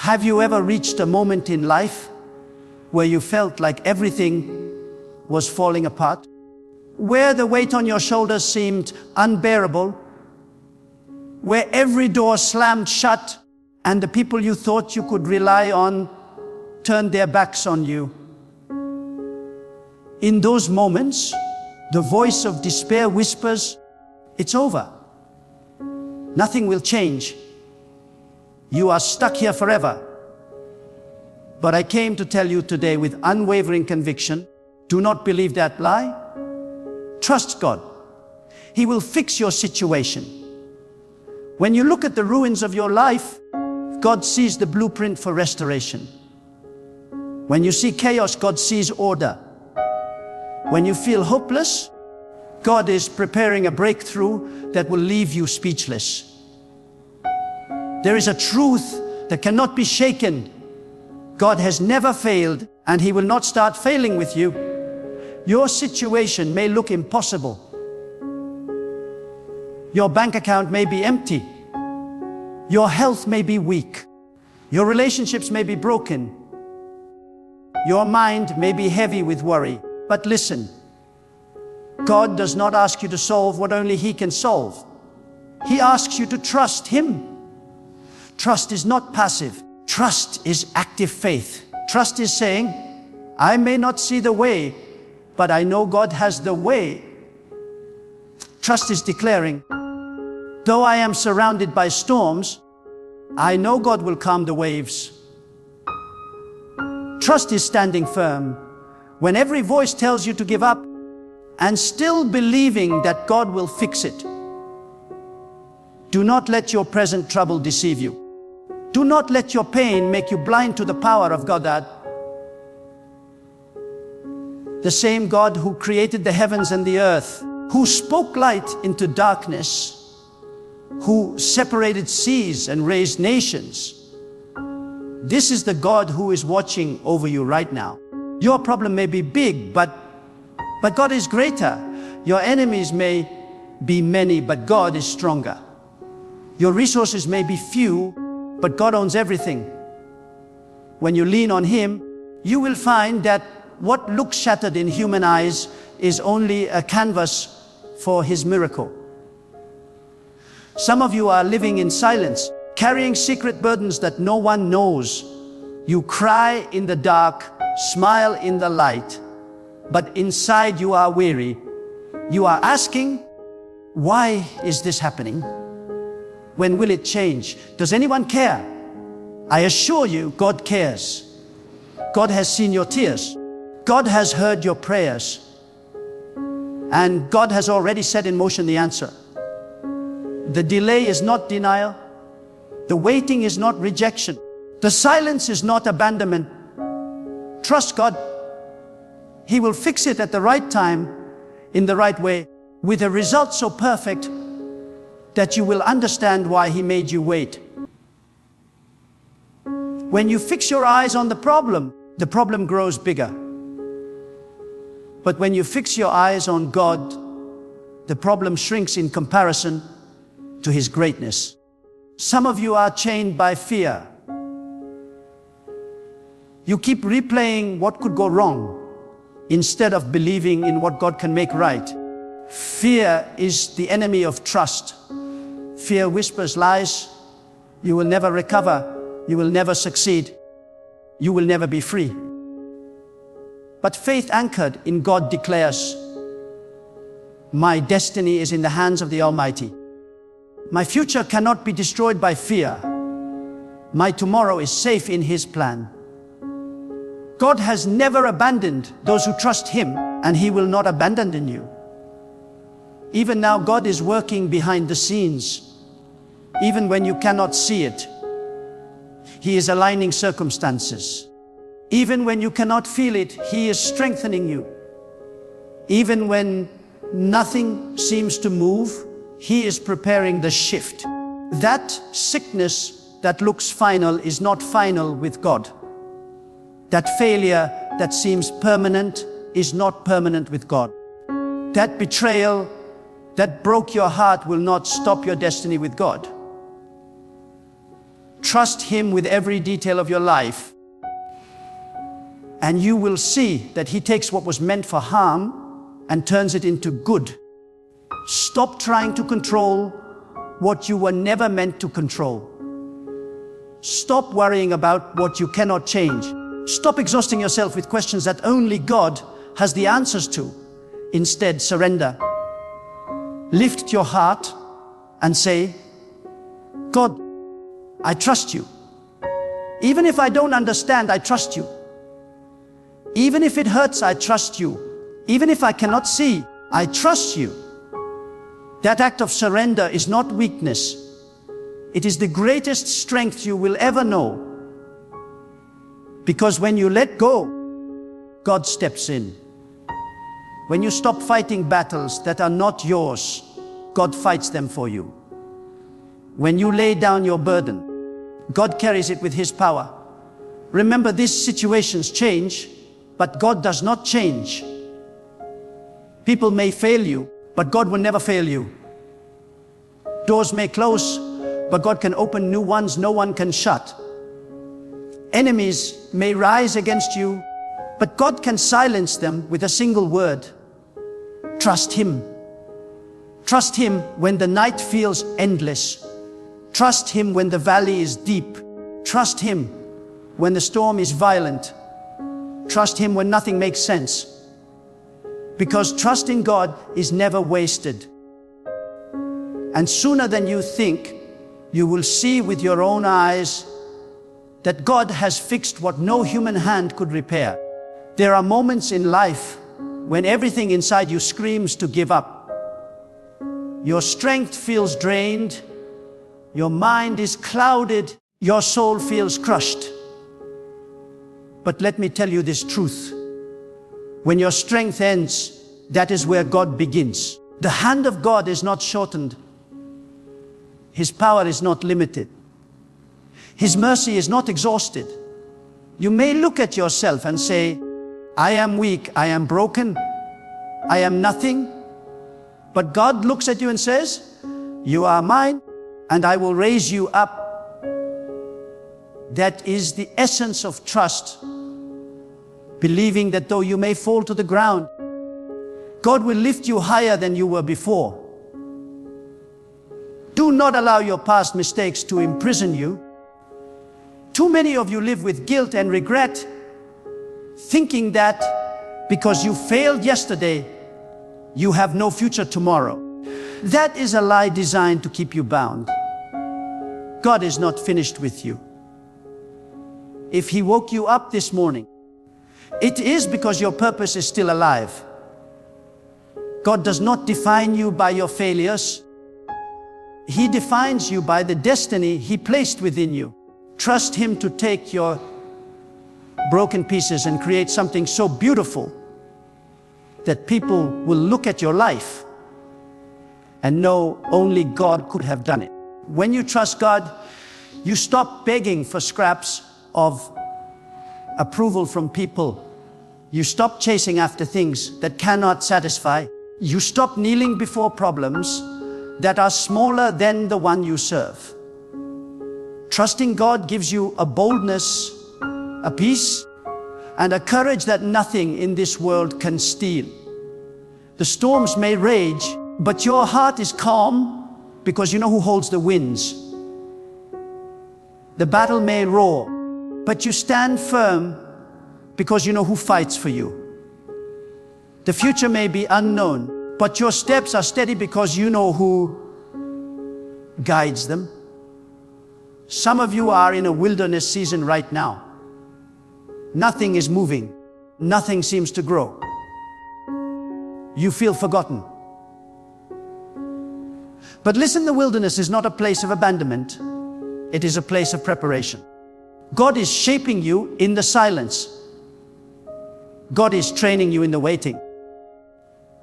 Have you ever reached a moment in life where you felt like everything was falling apart? Where the weight on your shoulders seemed unbearable? Where every door slammed shut and the people you thought you could rely on turned their backs on you? In those moments, the voice of despair whispers, "It's over. Nothing will change. You are stuck here forever." But I came to tell you today with unwavering conviction, do not believe that lie. Trust God. He will fix your situation. When you look at the ruins of your life, God sees the blueprint for restoration. When you see chaos, God sees order. When you feel hopeless, God is preparing a breakthrough that will leave you speechless. There is a truth that cannot be shaken. God has never failed, and He will not start failing with you. Your situation may look impossible. Your bank account may be empty. Your health may be weak. Your relationships may be broken. Your mind may be heavy with worry. But listen, God does not ask you to solve what only He can solve. He asks you to trust Him. Trust is not passive. Trust is active faith. Trust is saying, I may not see the way, but I know God has the way. Trust is declaring, though I am surrounded by storms, I know God will calm the waves. Trust is standing firm when every voice tells you to give up, and still believing that God will fix it. Do not let your present trouble deceive you. Do not let your pain make you blind to the power of God. The same God who created the heavens and the earth, who spoke light into darkness, who separated seas and raised nations. This is the God who is watching over you right now. Your problem may be big, but God is greater. Your enemies may be many, but God is stronger. Your resources may be few, but God owns everything. When you lean on Him, you will find that what looks shattered in human eyes is only a canvas for His miracle. Some of you are living in silence, carrying secret burdens that no one knows. You cry in the dark, smile in the light, but inside you are weary. You are asking, why is this happening? When will it change? Does anyone care? I assure you, God cares. God has seen your tears. God has heard your prayers. And God has already set in motion the answer. The delay is not denial. The waiting is not rejection. The silence is not abandonment. Trust God. He will fix it at the right time, in the right way, with a result so perfect that you will understand why He made you wait. When you fix your eyes on the problem grows bigger. But when you fix your eyes on God, the problem shrinks in comparison to His greatness. Some of you are chained by fear. You keep replaying what could go wrong instead of believing in what God can make right. Fear is the enemy of trust. Fear whispers lies. You will never recover. You will never succeed. You will never be free. But faith anchored in God declares, my destiny is in the hands of the Almighty. My future cannot be destroyed by fear. My tomorrow is safe in His plan. God has never abandoned those who trust Him, and He will not abandon you. Even now, God is working behind the scenes. Even when you cannot see it, He is aligning circumstances. Even when you cannot feel it, He is strengthening you. Even when nothing seems to move, He is preparing the shift. That sickness that looks final is not final with God. That failure that seems permanent is not permanent with God. That betrayal that broke your heart will not stop your destiny with God. Trust Him with every detail of your life, and you will see that He takes what was meant for harm and turns it into good. Stop trying to control what you were never meant to control. Stop worrying about what you cannot change. Stop exhausting yourself with questions that only God has the answers to. Instead, surrender. Lift your heart and say, God, I trust you. Even if I don't understand, I trust you. Even if it hurts, I trust you. Even if I cannot see, I trust you. That act of surrender is not weakness. It is the greatest strength you will ever know. Because when you let go, God steps in. When you stop fighting battles that are not yours, God fights them for you. When you lay down your burden, God carries it with His power. Remember, these situations change, but God does not change. People may fail you, but God will never fail you. Doors may close, but God can open new ones no one can shut. Enemies may rise against you, but God can silence them with a single word. Trust Him. Trust Him when the night feels endless. Trust Him when the valley is deep. Trust Him when the storm is violent. Trust Him when nothing makes sense. Because trusting God is never wasted. And sooner than you think, you will see with your own eyes that God has fixed what no human hand could repair. There are moments in life when everything inside you screams to give up. Your strength feels drained. Your mind is clouded. Your soul feels crushed. But let me tell you this truth. When your strength ends, that is where God begins. The hand of God is not shortened. His power is not limited. His mercy is not exhausted. You may look at yourself and say, I am weak, I am broken, I am nothing. But God looks at you and says, you are mine, and I will raise you up. That is the essence of trust. Believing that though you may fall to the ground, God will lift you higher than you were before. Do not allow your past mistakes to imprison you. Too many of you live with guilt and regret, thinking that because you failed yesterday, you have no future tomorrow. That is a lie designed to keep you bound. God is not finished with you. If He woke you up this morning, it is because your purpose is still alive. God does not define you by your failures. He defines you by the destiny He placed within you. Trust Him to take your broken pieces and create something so beautiful that people will look at your life and know only God could have done it. When you trust God, you stop begging for scraps of approval from people. You stop chasing after things that cannot satisfy. You stop kneeling before problems that are smaller than the one you serve. Trusting God gives you a boldness, a peace, and a courage that nothing in this world can steal. The storms may rage, but your heart is calm because you know who holds the winds. The battle may roar, but you stand firm because you know who fights for you. The future may be unknown, but your steps are steady because you know who guides them. Some of you are in a wilderness season right now. Nothing is moving. Nothing seems to grow. You feel forgotten. But listen, the wilderness is not a place of abandonment. It is a place of preparation. God is shaping you in the silence. God is training you in the waiting.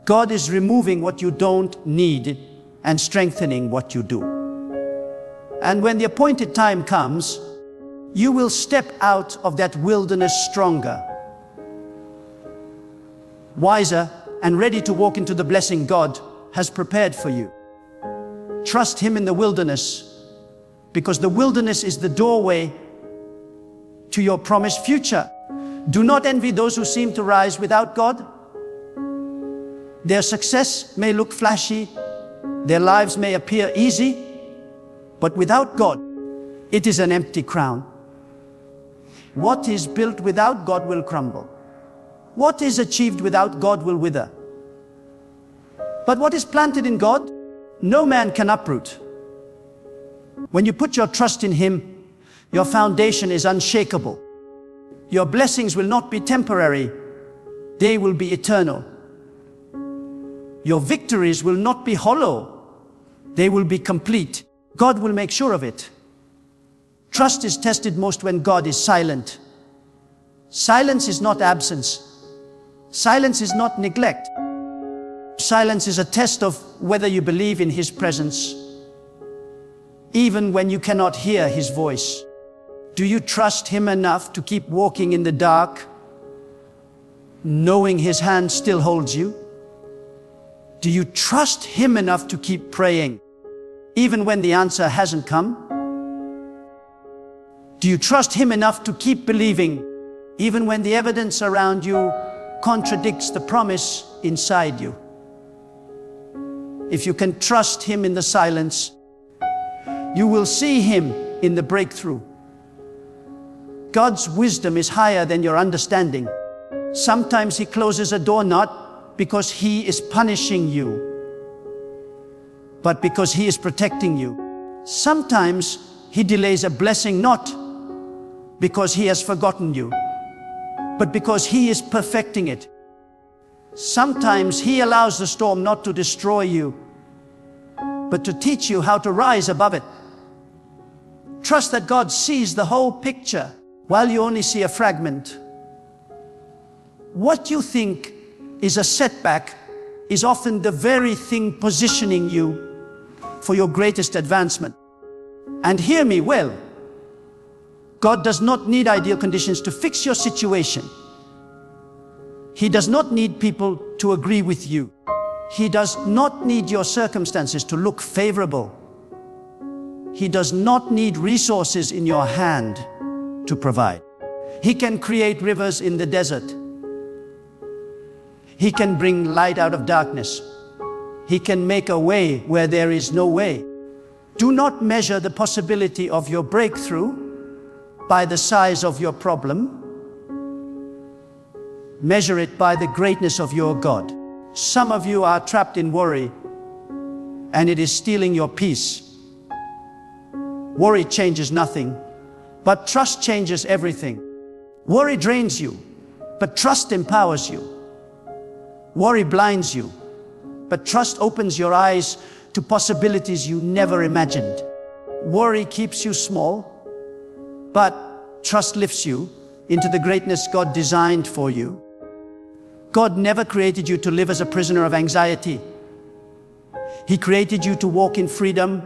God is removing what you don't need and strengthening what you do. And when the appointed time comes, you will step out of that wilderness stronger, wiser, and ready to walk into the blessing God has prepared for you. Trust Him in the wilderness because the wilderness is the doorway to your promised future. Do not envy those who seem to rise without God. Their success may look flashy, their lives may appear easy, but without God, it is an empty crown. What is built without God will crumble. What is achieved without God will wither. But what is planted in God, no man can uproot. When you put your trust in Him, your foundation is unshakable. Your blessings will not be temporary, they will be eternal. Your victories will not be hollow, they will be complete. God will make sure of it. Trust is tested most when God is silent. Silence is not absence. Silence is not neglect. Silence is a test of whether you believe in His presence, even when you cannot hear His voice. Do you trust Him enough to keep walking in the dark, knowing His hand still holds you? Do you trust Him enough to keep praying, even when the answer hasn't come? Do you trust Him enough to keep believing, even when the evidence around you contradicts the promise inside you? If you can trust Him in the silence, you will see Him in the breakthrough. God's wisdom is higher than your understanding. Sometimes He closes a door not because He is punishing you, but because He is protecting you. Sometimes He delays a blessing not because He has forgotten you, but because He is perfecting it. Sometimes He allows the storm not to destroy you, but to teach you how to rise above it. Trust that God sees the whole picture while you only see a fragment. What you think is a setback is often the very thing positioning you for your greatest advancement. And hear me well, God does not need ideal conditions to fix your situation. He does not need people to agree with you. He does not need your circumstances to look favorable. He does not need resources in your hand to provide. He can create rivers in the desert. He can bring light out of darkness. He can make a way where there is no way. Do not measure the possibility of your breakthrough by the size of your problem. Measure it by the greatness of your God. Some of you are trapped in worry, and it is stealing your peace. Worry changes nothing, but trust changes everything. Worry drains you, but trust empowers you. Worry blinds you, but trust opens your eyes to possibilities you never imagined. Worry keeps you small, but trust lifts you into the greatness God designed for you. God never created you to live as a prisoner of anxiety. He created you to walk in freedom,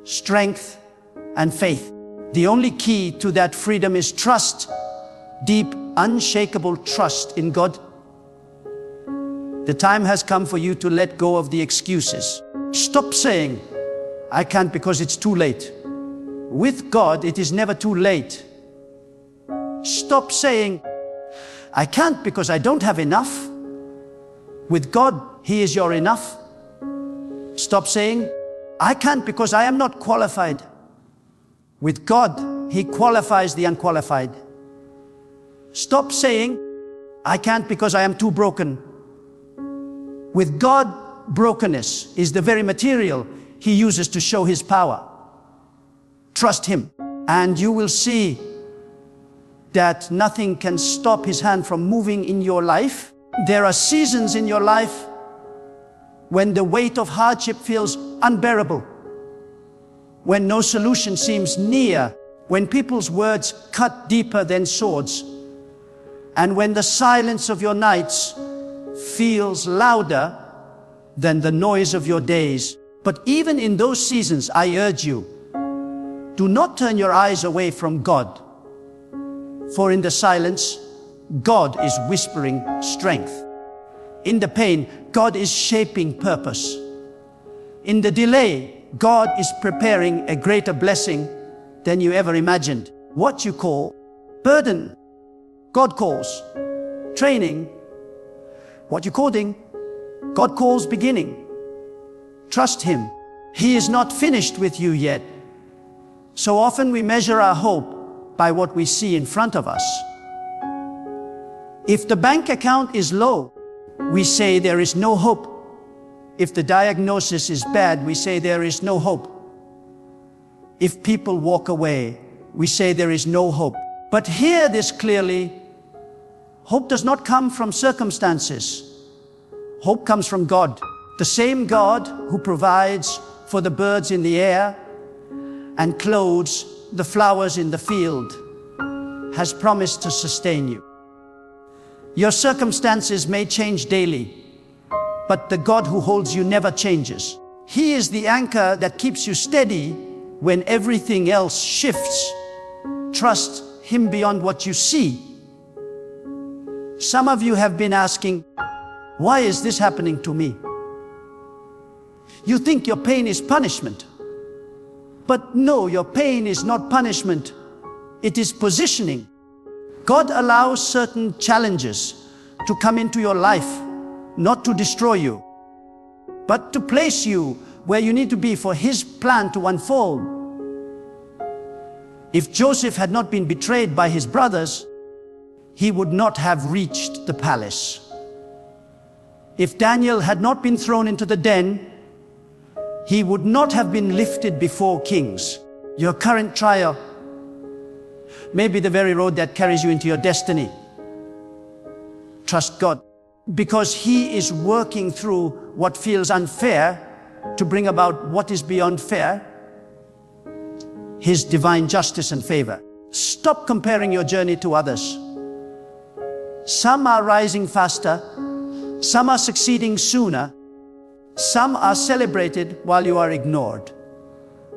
strength, and faith. The only key to that freedom is trust, deep, unshakable trust in God. The time has come for you to let go of the excuses. Stop saying, "I can't because it's too late." With God, it is never too late. Stop saying, "I can't because I don't have enough." With God, He is your enough. Stop saying, "I can't because I am not qualified." With God, He qualifies the unqualified. Stop saying, "I can't because I am too broken." With God, brokenness is the very material He uses to show His power. Trust Him, and you will see that nothing can stop His hand from moving in your life. There are seasons in your life when the weight of hardship feels unbearable, when no solution seems near, when people's words cut deeper than swords, and when the silence of your nights feels louder than the noise of your days. But even in those seasons, I urge you, do not turn your eyes away from God. For in the silence, God is whispering strength. In the pain, God is shaping purpose. In the delay, God is preparing a greater blessing. than you ever imagined. What you call burden, God calls training. What you're calling, God calls beginning. Trust Him. He is not finished with you yet. So often we measure our hope by what we see in front of us. If the bank account is low, we say there is no hope. If the diagnosis is bad, we say there is no hope. If people walk away, we say there is no hope. But hear this clearly. Hope does not come from circumstances. Hope comes from God. The same God who provides for the birds in the air and clothes the flowers in the field has promised to sustain you. Your circumstances may change daily, but the God who holds you never changes. He is the anchor that keeps you steady when everything else shifts. Trust Him beyond what you see. Some of you have been asking, why is this happening to me? You think your pain is punishment. But no, your pain is not punishment. It is positioning. God allows certain challenges to come into your life, not to destroy you, but to place you where you need to be for His plan to unfold. If Joseph had not been betrayed by his brothers, he would not have reached the palace. If Daniel had not been thrown into the den, he would not have been lifted before kings. Your current trial may be the very road that carries you into your destiny. Trust God, because He is working through what feels unfair to bring about what is beyond fair, His divine justice and favor. Stop comparing your journey to others. Some are rising faster, some are succeeding sooner, some are celebrated while you are ignored.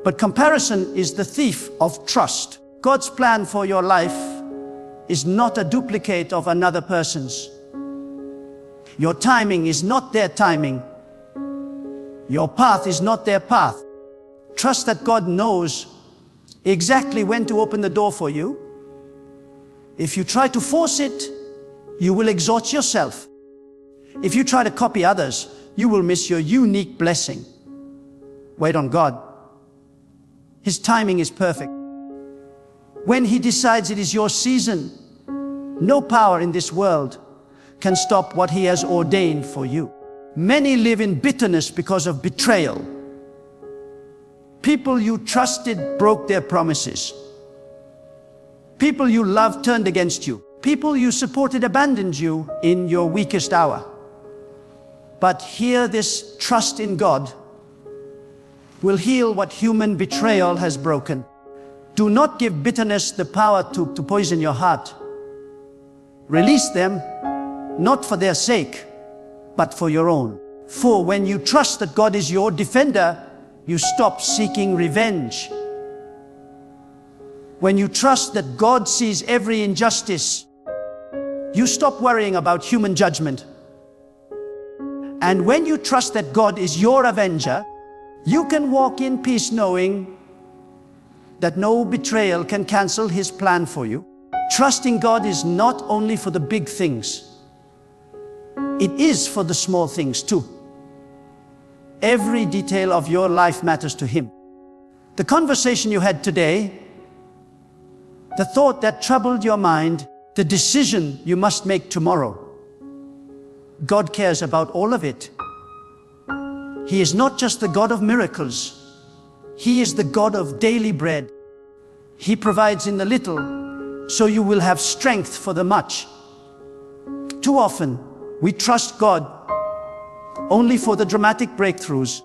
But comparison is the thief of trust. God's plan for your life is not a duplicate of another person's. Your timing is not their timing. Your path is not their path. Trust that God knows exactly when to open the door for you. If you try to force it, you will exhaust yourself. If you try to copy others, you will miss your unique blessing. Wait on God. His timing is perfect. When He decides it is your season, no power in this world can stop what He has ordained for you. Many live in bitterness because of betrayal. People you trusted broke their promises. People you loved turned against you. People you supported abandoned you in your weakest hour. But hear this: trust in God will heal what human betrayal has broken. Do not give bitterness the power to poison your heart. Release them, not for their sake, but for your own. For when you trust that God is your defender, you stop seeking revenge. When you trust that God sees every injustice, you stop worrying about human judgment. And when you trust that God is your avenger, you can walk in peace knowing that no betrayal can cancel His plan for you. Trusting God is not only for the big things. It is for the small things too. Every detail of your life matters to Him. The conversation you had today, the thought that troubled your mind, the decision you must make tomorrow. God cares about all of it. He is not just the God of miracles. He is the God of daily bread. He provides in the little, so you will have strength for the much. Too often, we trust God only for the dramatic breakthroughs,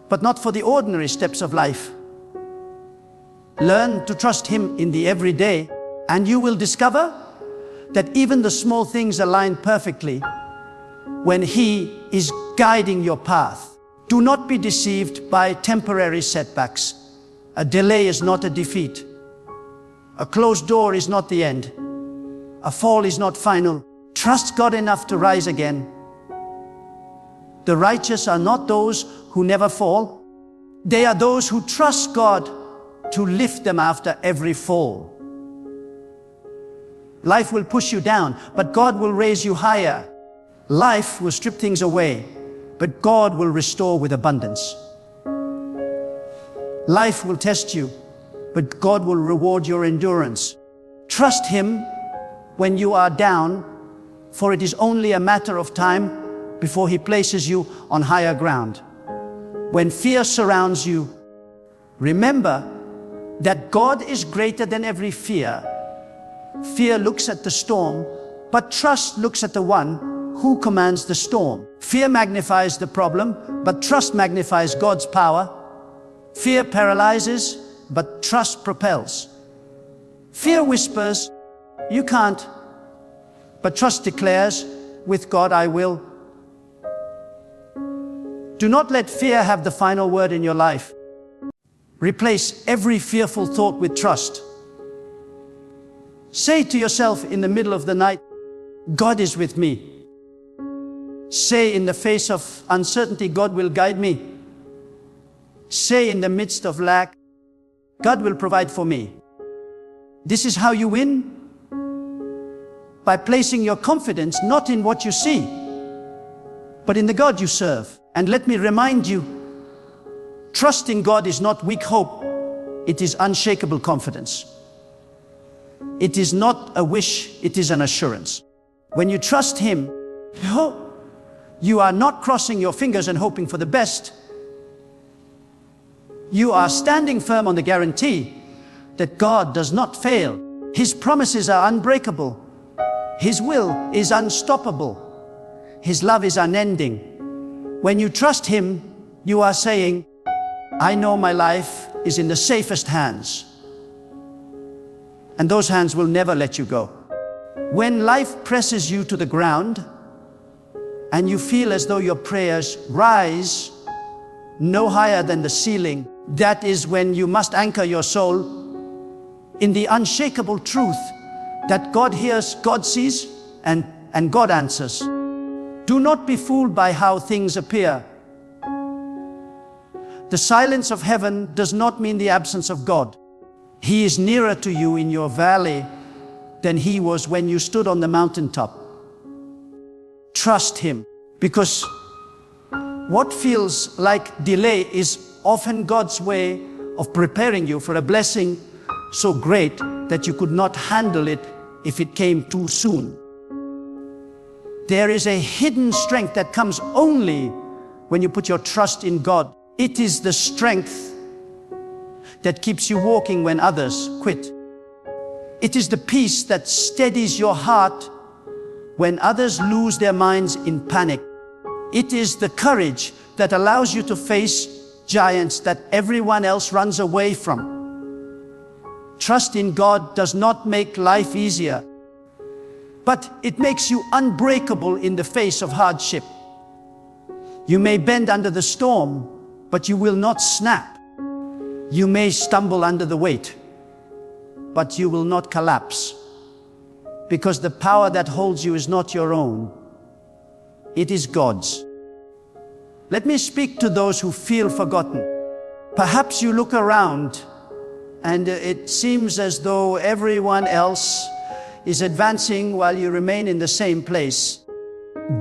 but not for the ordinary steps of life. Learn to trust Him in the everyday, and you will discover that even the small things align perfectly when He is guiding your path. Do not be deceived by temporary setbacks. A delay is not a defeat. A closed door is not the end. A fall is not final. Trust God enough to rise again. The righteous are not those who never fall. They are those who trust God to lift them after every fall. Life will push you down, but God will raise you higher. Life will strip things away, but God will restore with abundance. Life will test you, but God will reward your endurance. Trust Him when you are down, for it is only a matter of time before He places you on higher ground. When fear surrounds you, remember that God is greater than every fear. Fear looks at the storm, but trust looks at the one who commands the storm. Fear magnifies the problem, but trust magnifies God's power. Fear paralyzes, but trust propels. Fear whispers, "You can't," but trust declares, "With God I will." Do not let fear have the final word in your life. Replace every fearful thought with trust. Say to yourself in the middle of the night, "God is with me." Say in the face of uncertainty, "God will guide me." Say in the midst of lack, "God will provide for me." This is how you win. By placing your confidence not in what you see, but in the God you serve. And let me remind you, trusting God is not weak hope, it is unshakable confidence. It is not a wish, it is an assurance. When you trust Him, you are not crossing your fingers and hoping for the best. You are standing firm on the guarantee that God does not fail. His promises are unbreakable. His will is unstoppable. His love is unending. When you trust Him, you are saying, "I know my life is in the safest hands." And those hands will never let you go. When life presses you to the ground and you feel as though your prayers rise no higher than the ceiling, that is when you must anchor your soul in the unshakable truth that God hears, God sees, and God answers. Do not be fooled by how things appear. The silence of heaven does not mean the absence of God. He is nearer to you in your valley than He was when you stood on the mountaintop. Trust Him, because what feels like delay is often God's way of preparing you for a blessing so great that you could not handle it if it came too soon. There is a hidden strength that comes only when you put your trust in God. It is the strength that keeps you walking when others quit. It is the peace that steadies your heart when others lose their minds in panic. It is the courage that allows you to face giants that everyone else runs away from. Trust in God does not make life easier, but it makes you unbreakable in the face of hardship. You may bend under the storm, but you will not snap. You may stumble under the weight, but you will not collapse, because the power that holds you is not your own. It is God's. Let me speak to those who feel forgotten. Perhaps you look around and it seems as though everyone else is advancing while you remain in the same place.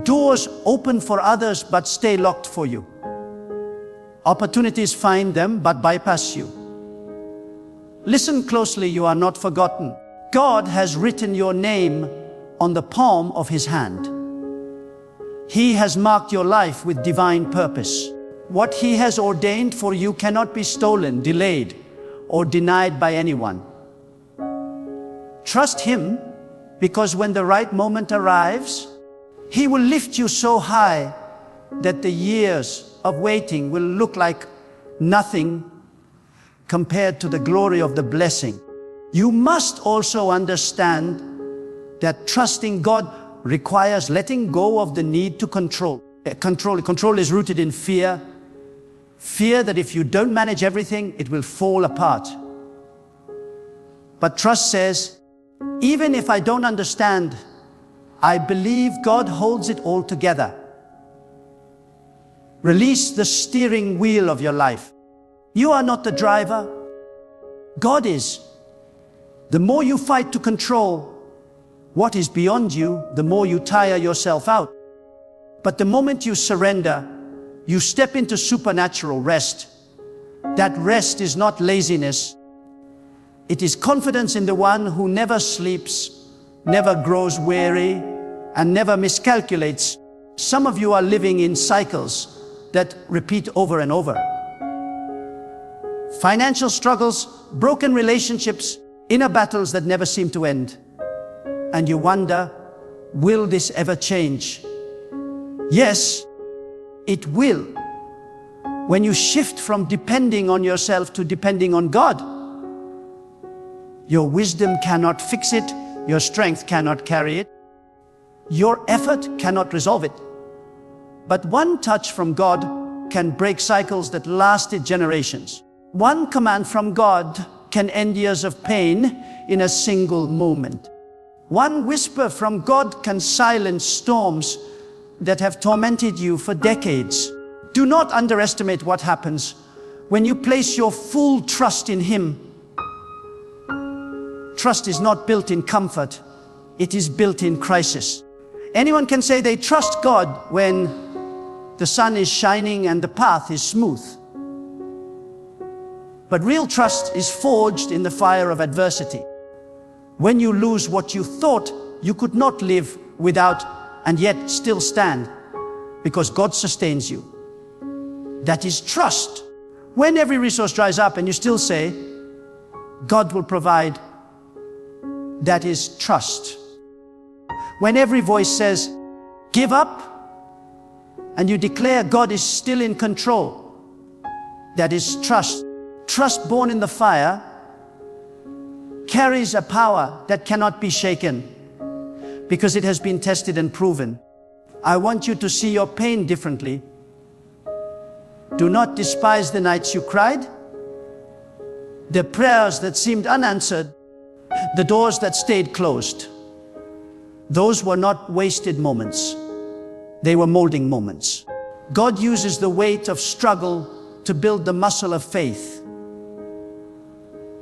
Doors open for others but stay locked for you. Opportunities find them but bypass you. Listen closely, you are not forgotten. God has written your name on the palm of His hand. He has marked your life with divine purpose. What He has ordained for you cannot be stolen, delayed, or denied by anyone. Trust Him, because when the right moment arrives, He will lift you so high that the years of waiting will look like nothing compared to the glory of the blessing. You must also understand that trusting God requires letting go of the need to control. Control is rooted in fear. Fear that if you don't manage everything, it will fall apart. But trust says, even if I don't understand, I believe God holds it all together. Release the steering wheel of your life. You are not the driver. God is. The more you fight to control what is beyond you, the more you tire yourself out. But the moment you surrender, you step into supernatural rest. That rest is not laziness. It is confidence in the one who never sleeps, never grows weary, and never miscalculates. Some of you are living in cycles that repeat over and over. Financial struggles, broken relationships, inner battles that never seem to end. And you wonder, will this ever change? Yes, it will. When you shift from depending on yourself to depending on God. Your wisdom cannot fix it. Your strength cannot carry it. Your effort cannot resolve it. But one touch from God can break cycles that lasted generations. One command from God can end years of pain in a single moment. One whisper from God can silence storms that have tormented you for decades. Do not underestimate what happens when you place your full trust in Him. Trust is not built in comfort, it is built in crisis. Anyone can say they trust God when the sun is shining and the path is smooth. But real trust is forged in the fire of adversity. When you lose what you thought you could not live without and yet still stand, because God sustains you. That is trust. When every resource dries up and you still say, God will provide, that is trust. When every voice says, give up, and you declare God is still in control, that is trust. Trust born in the fire carries a power that cannot be shaken because it has been tested and proven. I want you to see your pain differently. Do not despise the nights you cried, the prayers that seemed unanswered, the doors that stayed closed. Those were not wasted moments. They were molding moments. God uses the weight of struggle to build the muscle of faith.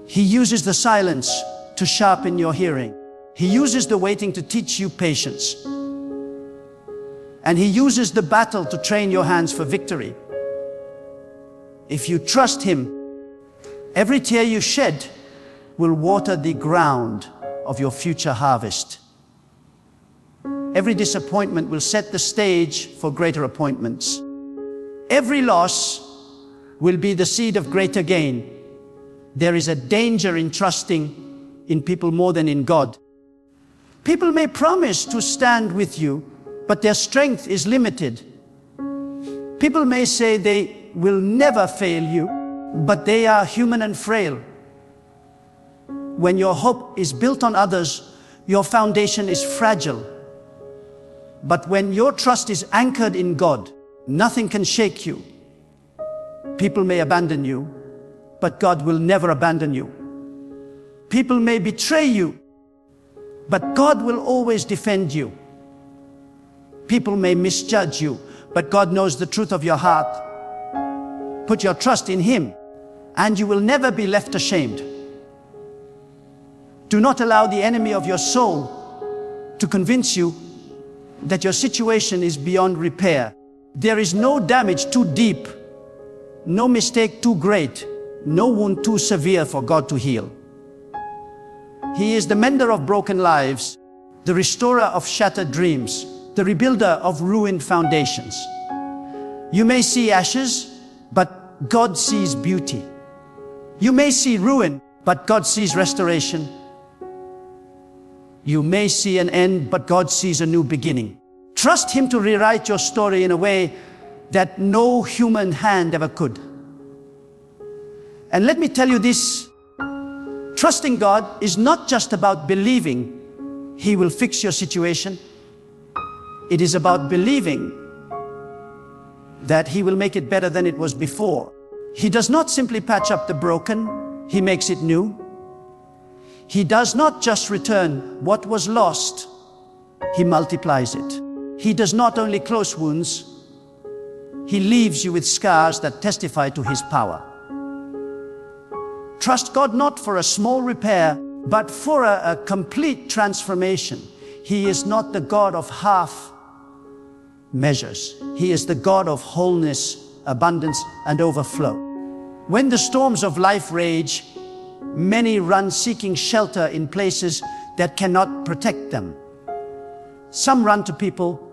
He uses the silence to sharpen your hearing. He uses the waiting to teach you patience. And He uses the battle to train your hands for victory. If you trust Him, every tear you shed will water the ground of your future harvest. Every disappointment will set the stage for greater appointments. Every loss will be the seed of greater gain. There is a danger in trusting in people more than in God. People may promise to stand with you, but their strength is limited. People may say they will never fail you, but they are human and frail. When your hope is built on others, your foundation is fragile. But when your trust is anchored in God, nothing can shake you. People may abandon you, but God will never abandon you. People may betray you, but God will always defend you. People may misjudge you, but God knows the truth of your heart. Put your trust in Him, and you will never be left ashamed. Do not allow the enemy of your soul to convince you that your situation is beyond repair. There is no damage too deep, no mistake too great, no wound too severe for God to heal. He is the mender of broken lives, the restorer of shattered dreams, the rebuilder of ruined foundations. You may see ashes, but God sees beauty. You may see ruin, but God sees restoration. You may see an end, but God sees a new beginning. Trust Him to rewrite your story in a way that no human hand ever could. And let me tell you this, trusting God is not just about believing He will fix your situation. It is about believing that He will make it better than it was before. He does not simply patch up the broken, He makes it new. He does not just return what was lost, He multiplies it. He does not only close wounds, He leaves you with scars that testify to His power. Trust God not for a small repair, but for a complete transformation. He is not the God of half measures. He is the God of wholeness, abundance, and overflow. When the storms of life rage, many run seeking shelter in places that cannot protect them. Some run to people,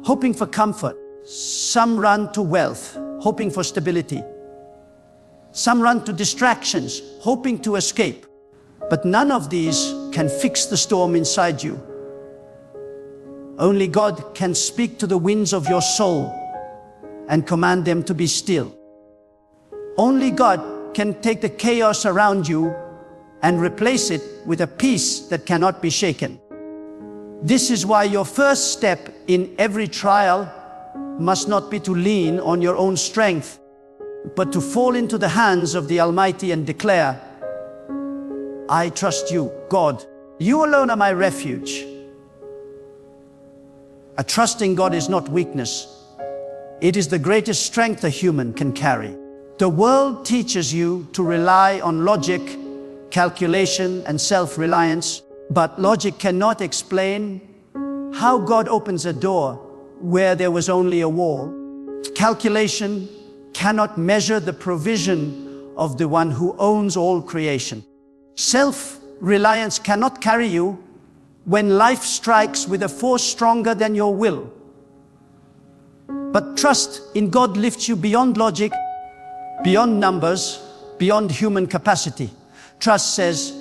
hoping for comfort. Some run to wealth, hoping for stability. Some run to distractions, hoping to escape. But none of these can fix the storm inside you. Only God can speak to the winds of your soul and command them to be still. Only God can take the chaos around you and replace it with a peace that cannot be shaken. This is why your first step in every trial must not be to lean on your own strength, but to fall into the hands of the Almighty and declare, I trust you, God. You alone are my refuge. A trusting God is not weakness. It is the greatest strength a human can carry. The world teaches you to rely on logic, calculation, and self-reliance, but logic cannot explain how God opens a door where there was only a wall. Calculation cannot measure the provision of the one who owns all creation. Self-reliance cannot carry you when life strikes with a force stronger than your will. But trust in God lifts you beyond logic, beyond numbers, beyond human capacity. Trust says,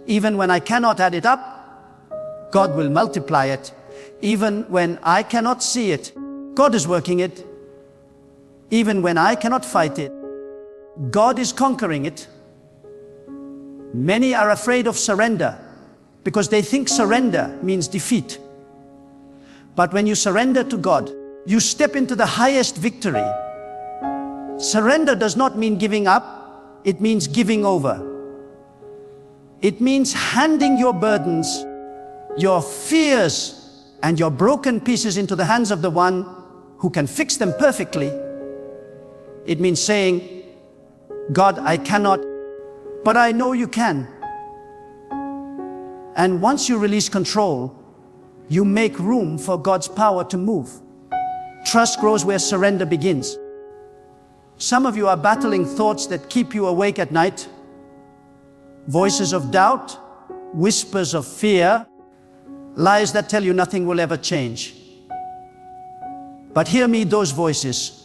even when I cannot add it up, God will multiply it. Even when I cannot see it, God is working it. Even when I cannot fight it, God is conquering it. Many are afraid of surrender because they think surrender means defeat. But when you surrender to God, you step into the highest victory. Surrender does not mean giving up, it means giving over. It means handing your burdens, your fears, and your broken pieces into the hands of the one who can fix them perfectly. It means saying, God, I cannot, but I know you can. And once you release control, you make room for God's power to move. Trust grows where surrender begins. Some of you are battling thoughts that keep you awake at night. Voices of doubt, whispers of fear, lies that tell you nothing will ever change. But hear me, those voices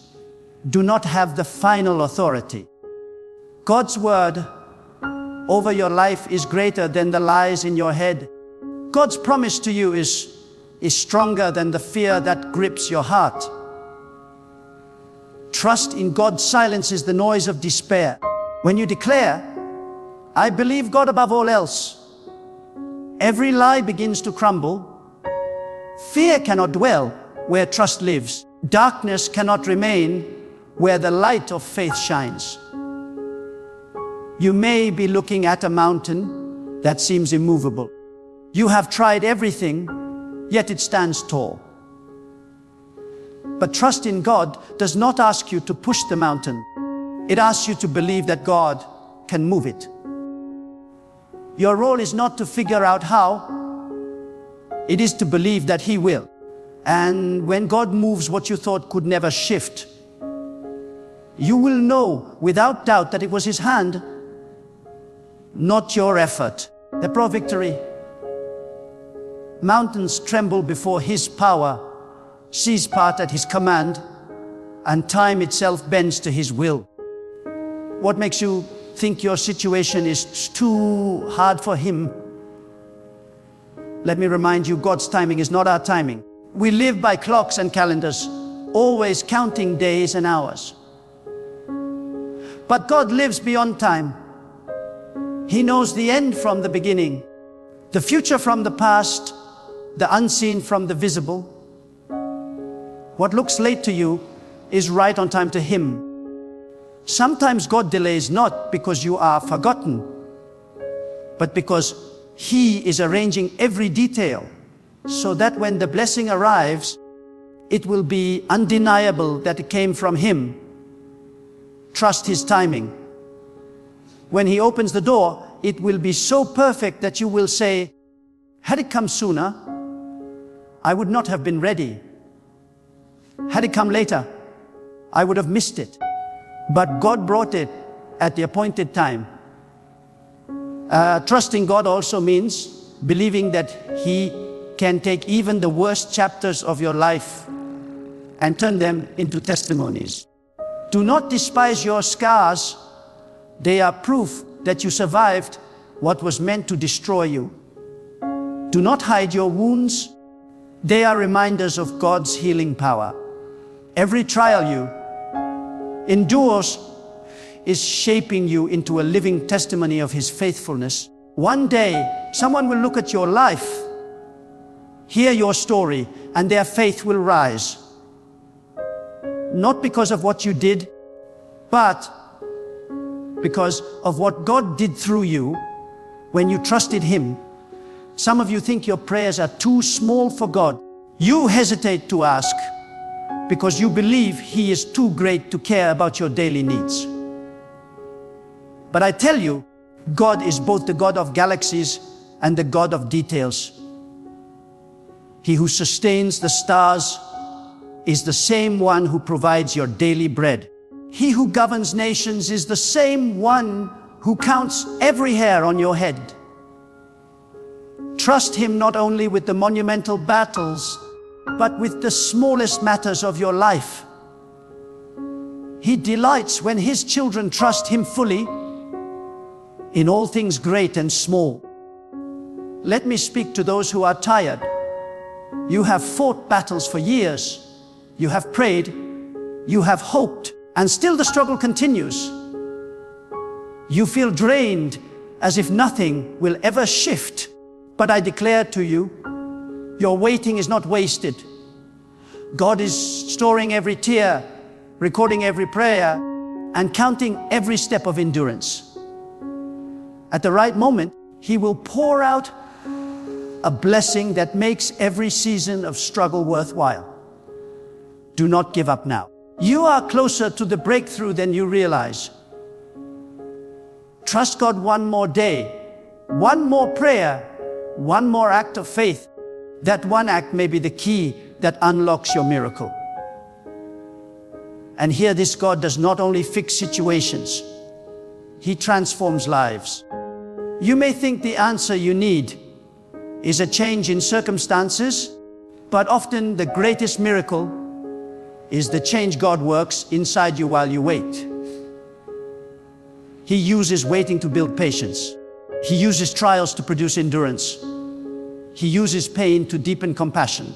do not have the final authority. God's word over your life is greater than the lies in your head. God's promise to you is stronger than the fear that grips your heart. Trust in God silences the noise of despair. When you declare, I believe God above all else, every lie begins to crumble. Fear cannot dwell where trust lives. Darkness cannot remain where the light of faith shines. You may be looking at a mountain that seems immovable. You have tried everything, yet it stands tall. But trust in God does not ask you to push the mountain. It asks you to believe that God can move it. Your role is not to figure out how. It is to believe that He will. And when God moves what you thought could never shift, you will know without doubt that it was His hand, not your effort. The pro-victory. Mountains tremble before His power, seas part at His command, and time itself bends to His will. What makes you think your situation is too hard for Him? Let me remind you, God's timing is not our timing. We live by clocks and calendars, always counting days and hours. But God lives beyond time. He knows the end from the beginning, the future from the past, the unseen from the visible. What looks late to you is right on time to Him. Sometimes God delays not because you are forgotten, but because He is arranging every detail so that when the blessing arrives, it will be undeniable that it came from Him. Trust His timing. when He opens the door, it will be so perfect that you will say, had it come sooner, I would not have been ready. Had it come later, I would have missed it. But God brought it at the appointed time. Trusting God also means believing that He can take even the worst chapters of your life and turn them into testimonies. Do not despise your scars. They are proof that you survived what was meant to destroy you. Do not hide your wounds. They are reminders of God's healing power. Every trial you endures is shaping you into a living testimony of His faithfulness. One day, someone will look at your life, hear your story, and their faith will rise. Not because of what you did, but because of what God did through you when you trusted Him. Some of you think your prayers are too small for God. You hesitate to ask because you believe He is too great to care about your daily needs. But I tell you, God is both the God of galaxies and the God of details. He who sustains the stars is the same one who provides your daily bread. He who governs nations is the same one who counts every hair on your head. Trust Him not only with the monumental battles, but with the smallest matters of your life. He delights when His children trust Him fully in all things great and small. Let me speak to those who are tired. You have fought battles for years. You have prayed. You have hoped. And still the struggle continues. You feel drained as if nothing will ever shift. But I declare to you, your waiting is not wasted. God is storing every tear, recording every prayer, and counting every step of endurance. At the right moment, He will pour out a blessing that makes every season of struggle worthwhile. Do not give up now. You are closer to the breakthrough than you realize. Trust God one more day, one more prayer, one more act of faith. That one act may be the key that unlocks your miracle. And here this God does not only fix situations, He transforms lives. You may think the answer you need is a change in circumstances, but often the greatest miracle is the change God works inside you while you wait. He uses waiting to build patience. He uses trials to produce endurance. He uses pain to deepen compassion.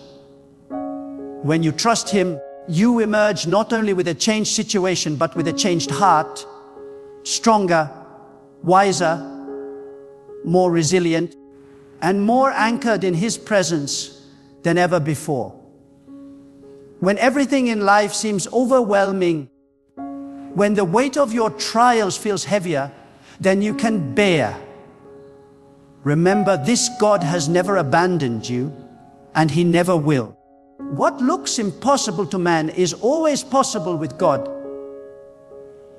When you trust Him, you emerge not only with a changed situation, but with a changed heart, stronger, wiser, more resilient, and more anchored in His presence than ever before. When everything in life seems overwhelming, when the weight of your trials feels heavier than you can bear, remember this God has never abandoned you, and He never will. What looks impossible to man is always possible with God.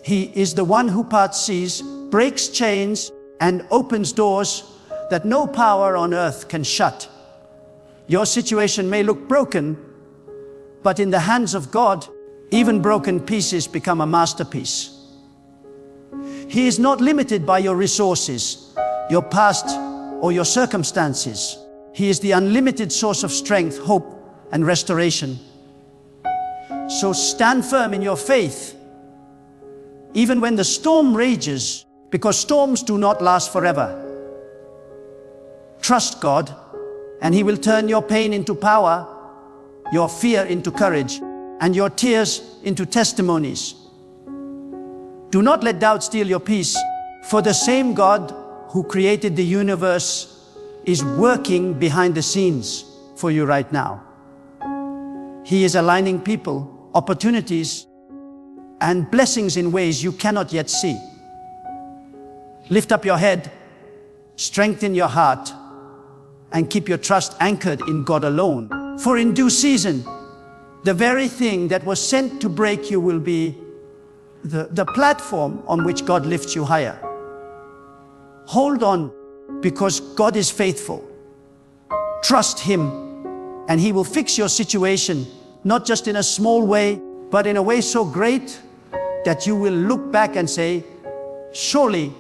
He is the one who parts seas, breaks chains, and opens doors that no power on earth can shut. Your situation may look broken, but in the hands of God, even broken pieces become a masterpiece. He is not limited by your resources, your past, or your circumstances. He is the unlimited source of strength, hope, and restoration. So stand firm in your faith, even when the storm rages, because storms do not last forever. Trust God, and He will turn your pain into power, your fear into courage, and your tears into testimonies. Do not let doubt steal your peace, for the same God who created the universe is working behind the scenes for you right now. He is aligning people, opportunities, and blessings in ways you cannot yet see. Lift up your head, strengthen your heart, and keep your trust anchored in God alone. For in due season, the very thing that was sent to break you will be the platform on which God lifts you higher. Hold on, because God is faithful. Trust Him, and He will fix your situation, not just in a small way, but in a way so great that you will look back and say, surely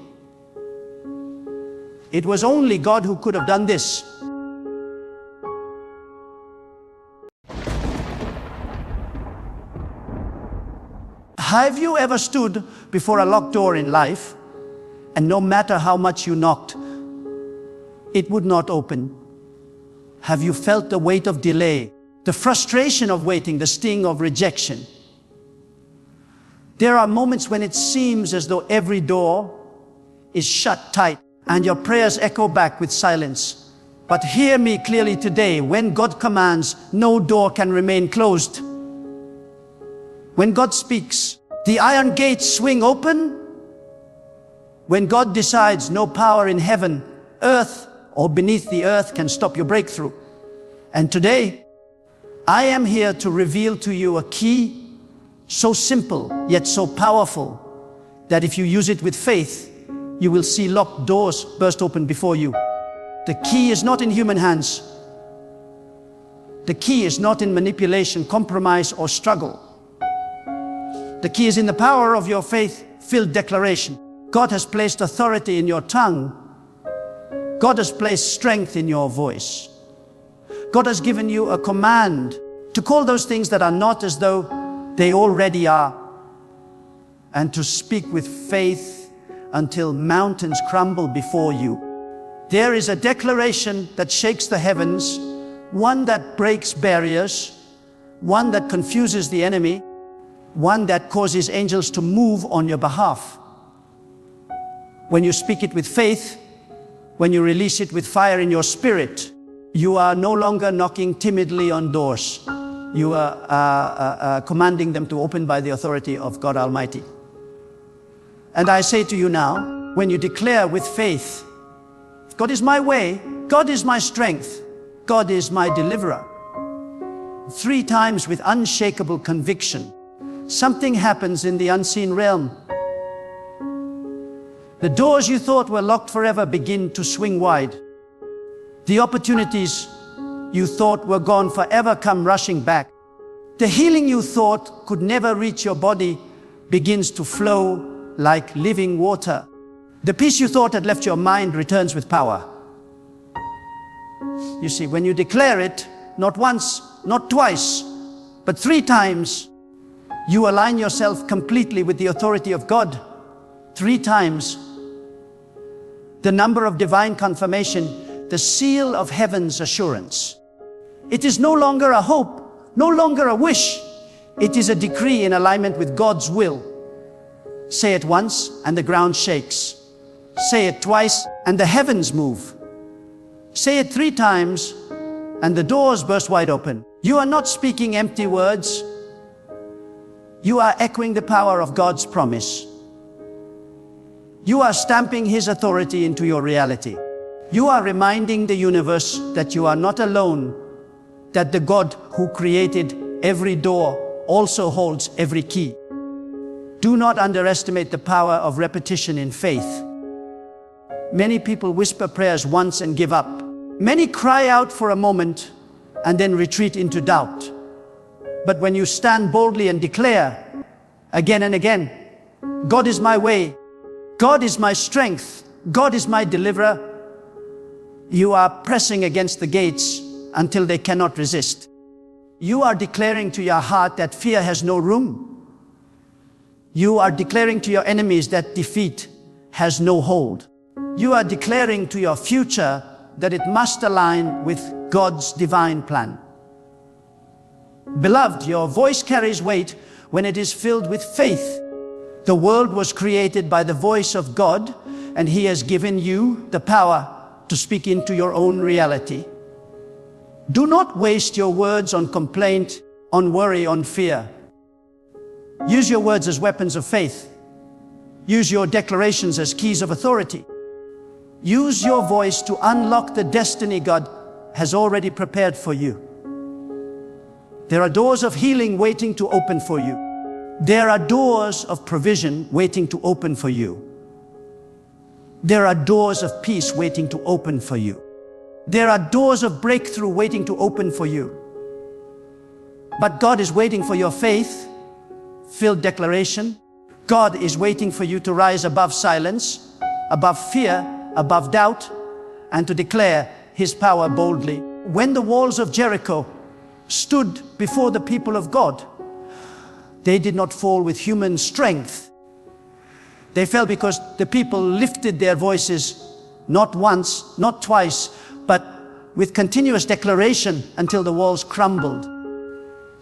it was only God who could have done this. Have you ever stood before a locked door in life, and no matter how much you knocked, it would not open? Have you felt the weight of delay, the frustration of waiting, the sting of rejection? There are moments when it seems as though every door is shut tight and your prayers echo back with silence. But hear me clearly today: when God commands, no door can remain closed. When God speaks, the iron gates swing open. When God decides, no power in heaven, earth, or beneath the earth can stop your breakthrough. And today, I am here to reveal to you a key so simple yet so powerful that if you use it with faith, you will see locked doors burst open before you. The key is not in human hands. The key is not in manipulation, compromise, or struggle. The key is in the power of your faith-filled declaration. God has placed authority in your tongue. God has placed strength in your voice. God has given you a command to call those things that are not as though they already are, and to speak with faith until mountains crumble before you. There is a declaration that shakes the heavens, one that breaks barriers, one that confuses the enemy, one that causes angels to move on your behalf. When you speak it with faith, when you release it with fire in your spirit, you are no longer knocking timidly on doors. You are commanding them to open by the authority of God Almighty. And I say to you now, when you declare with faith, God is my way, God is my strength, God is my deliverer, 3 times with unshakable conviction, something happens in the unseen realm. The doors you thought were locked forever begin to swing wide. The opportunities you thought were gone forever come rushing back. The healing you thought could never reach your body begins to flow like living water. The peace you thought had left your mind returns with power. You see, when you declare it, not once, not twice, but 3 times, you align yourself completely with the authority of God. 3 times. The number of divine confirmation, the seal of heaven's assurance. It is no longer a hope, no longer a wish. It is a decree in alignment with God's will. Say it once and the ground shakes. Say it twice and the heavens move. Say it 3 times and the doors burst wide open. You are not speaking empty words. You are echoing the power of God's promise. You are stamping His authority into your reality. You are reminding the universe that you are not alone, that the God who created every door also holds every key. Do not underestimate the power of repetition in faith. Many people whisper prayers once and give up. Many cry out for a moment and then retreat into doubt. But when you stand boldly and declare again and again, God is my way, God is my strength, God is my deliverer, you are pressing against the gates until they cannot resist. You are declaring to your heart that fear has no room. You are declaring to your enemies that defeat has no hold. You are declaring to your future that it must align with God's divine plan. Beloved, your voice carries weight when it is filled with faith. The world was created by the voice of God, and He has given you the power to speak into your own reality. Do not waste your words on complaint, on worry, on fear. Use your words as weapons of faith. Use your declarations as keys of authority. Use your voice to unlock the destiny God has already prepared for you. There are doors of healing waiting to open for you. There are doors of provision waiting to open for you. There are doors of peace waiting to open for you. There are doors of breakthrough waiting to open for you. But God is waiting for your faith-filled declaration. God is waiting for you to rise above silence, above fear, above doubt, and to declare His power boldly. When the walls of Jericho stood before the people of God, they did not fall with human strength. They fell because the people lifted their voices, not once, not twice, but with continuous declaration until the walls crumbled.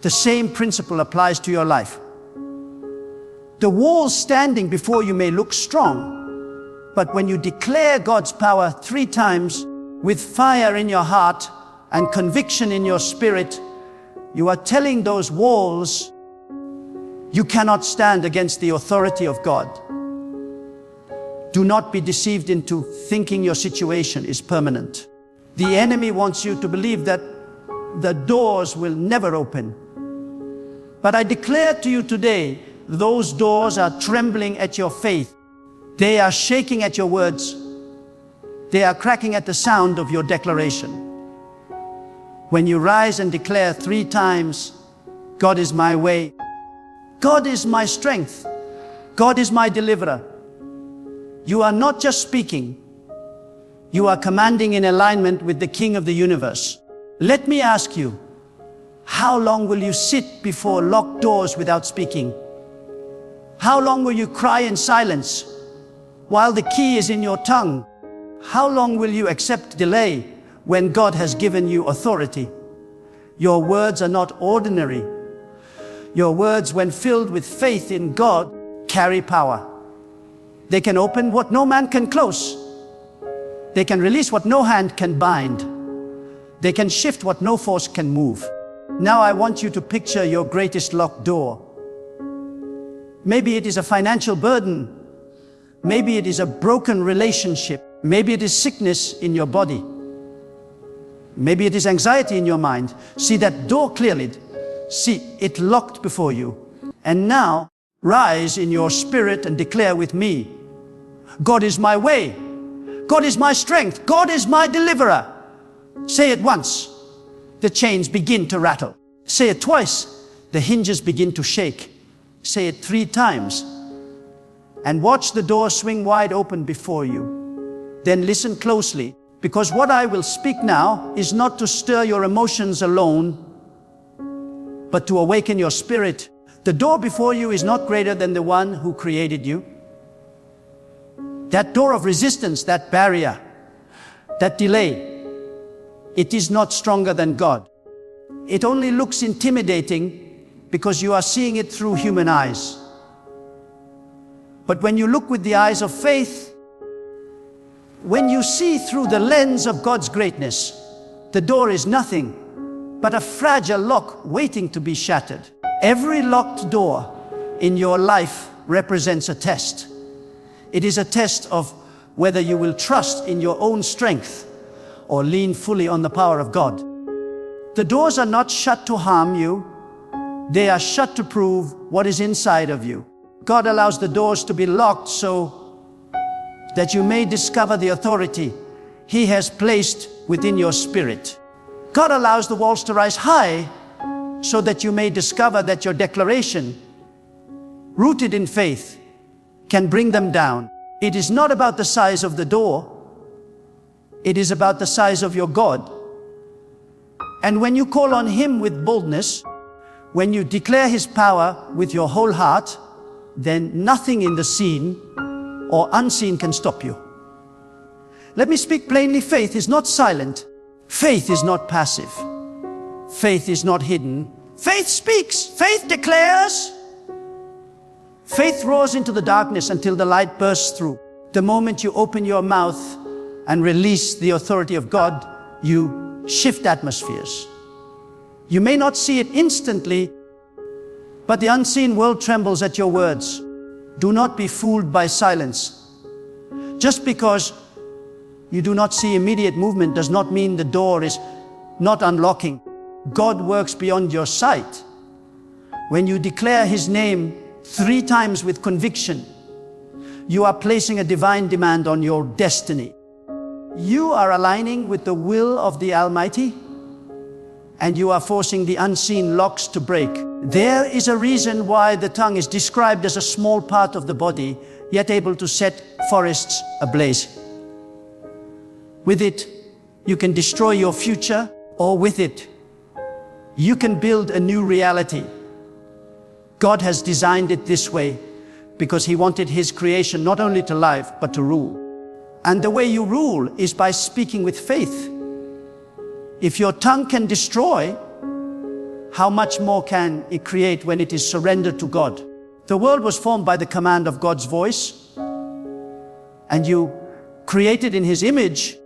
The same principle applies to your life. The walls standing before you may look strong, but when you declare God's power 3 times with fire in your heart and conviction in your spirit, you are telling those walls, you cannot stand against the authority of God. Do not be deceived into thinking your situation is permanent. The enemy wants you to believe that the doors will never open. But I declare to you today, those doors are trembling at your faith. They are shaking at your words. They are cracking at the sound of your declaration. When you rise and declare 3 times, God is my way, God is my strength, God is my deliverer, you are not just speaking, you are commanding in alignment with the King of the universe. Let me ask you, how long will you sit before locked doors without speaking? How long will you cry in silence while the key is in your tongue? How long will you accept delay when God has given you authority? Your words are not ordinary. Your words, when filled with faith in God, carry power. They can open what no man can close. They can release what no hand can bind. They can shift what no force can move. Now I want you to picture your greatest locked door. Maybe it is a financial burden. Maybe it is a broken relationship. Maybe it is sickness in your body. Maybe it is anxiety in your mind. See that door clearly. See it locked before you. And now rise in your spirit and declare with me, God is my way. God is my strength. God is my deliverer. Say it once. The chains begin to rattle. Say it twice. The hinges begin to shake. Say it 3 times. And watch the door swing wide open before you. Then listen closely, because what I will speak now is not to stir your emotions alone, but to awaken your spirit. The door before you is not greater than the one who created you. That door of resistance, that barrier, that delay, it is not stronger than God. It only looks intimidating because you are seeing it through human eyes. But when you look with the eyes of faith, when you see through the lens of God's greatness, the door is nothing but a fragile lock waiting to be shattered. Every locked door in your life represents a test. It is a test of whether you will trust in your own strength or lean fully on the power of God. The doors are not shut to harm you. They are shut to prove what is inside of you. God allows the doors to be locked so that you may discover the authority He has placed within your spirit. God allows the walls to rise high so that you may discover that your declaration, rooted in faith, can bring them down. It is not about the size of the door. It is about the size of your God. And when you call on Him with boldness, when you declare His power with your whole heart, then nothing in the seen or unseen can stop you. Let me speak plainly. Faith is not silent. Faith is not passive. Faith is not hidden. Faith speaks. Faith declares. Faith roars into the darkness until the light bursts through. The moment you open your mouth and release the authority of God, you shift atmospheres. You may not see it instantly, but the unseen world trembles at your words. Do not be fooled by silence. Just because you do not see immediate movement does not mean the door is not unlocking. God works beyond your sight. When you declare His name 3 times with conviction, you are placing a divine demand on your destiny. You are aligning with the will of the Almighty, and you are forcing the unseen locks to break. There is a reason why the tongue is described as a small part of the body, yet able to set forests ablaze. With it, you can destroy your future, or with it, you can build a new reality. God has designed it this way because He wanted His creation not only to live, but to rule. And the way you rule is by speaking with faith. If your tongue can destroy, how much more can it create when it is surrendered to God? The world was formed by the command of God's voice, and you, created in His image,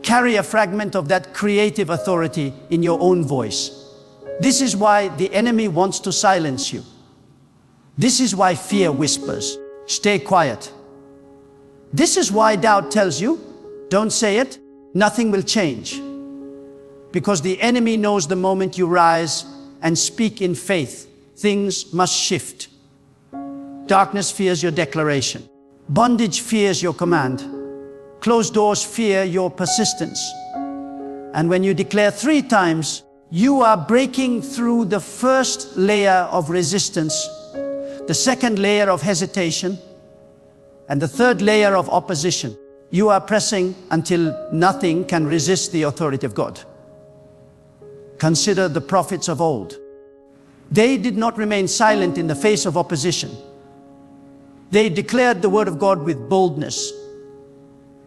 carry a fragment of that creative authority in your own voice. This is why the enemy wants to silence you. This is why fear whispers, stay quiet. This is why doubt tells you, don't say it, nothing will change. Because the enemy knows the moment you rise and speak in faith, things must shift. Darkness fears your declaration. Bondage fears your command. Closed doors fear your persistence. And when you declare 3 times, you are breaking through the first layer of resistance, the second layer of hesitation, and the third layer of opposition. You are pressing until nothing can resist the authority of God. Consider the prophets of old. They did not remain silent in the face of opposition. They declared the word of God with boldness.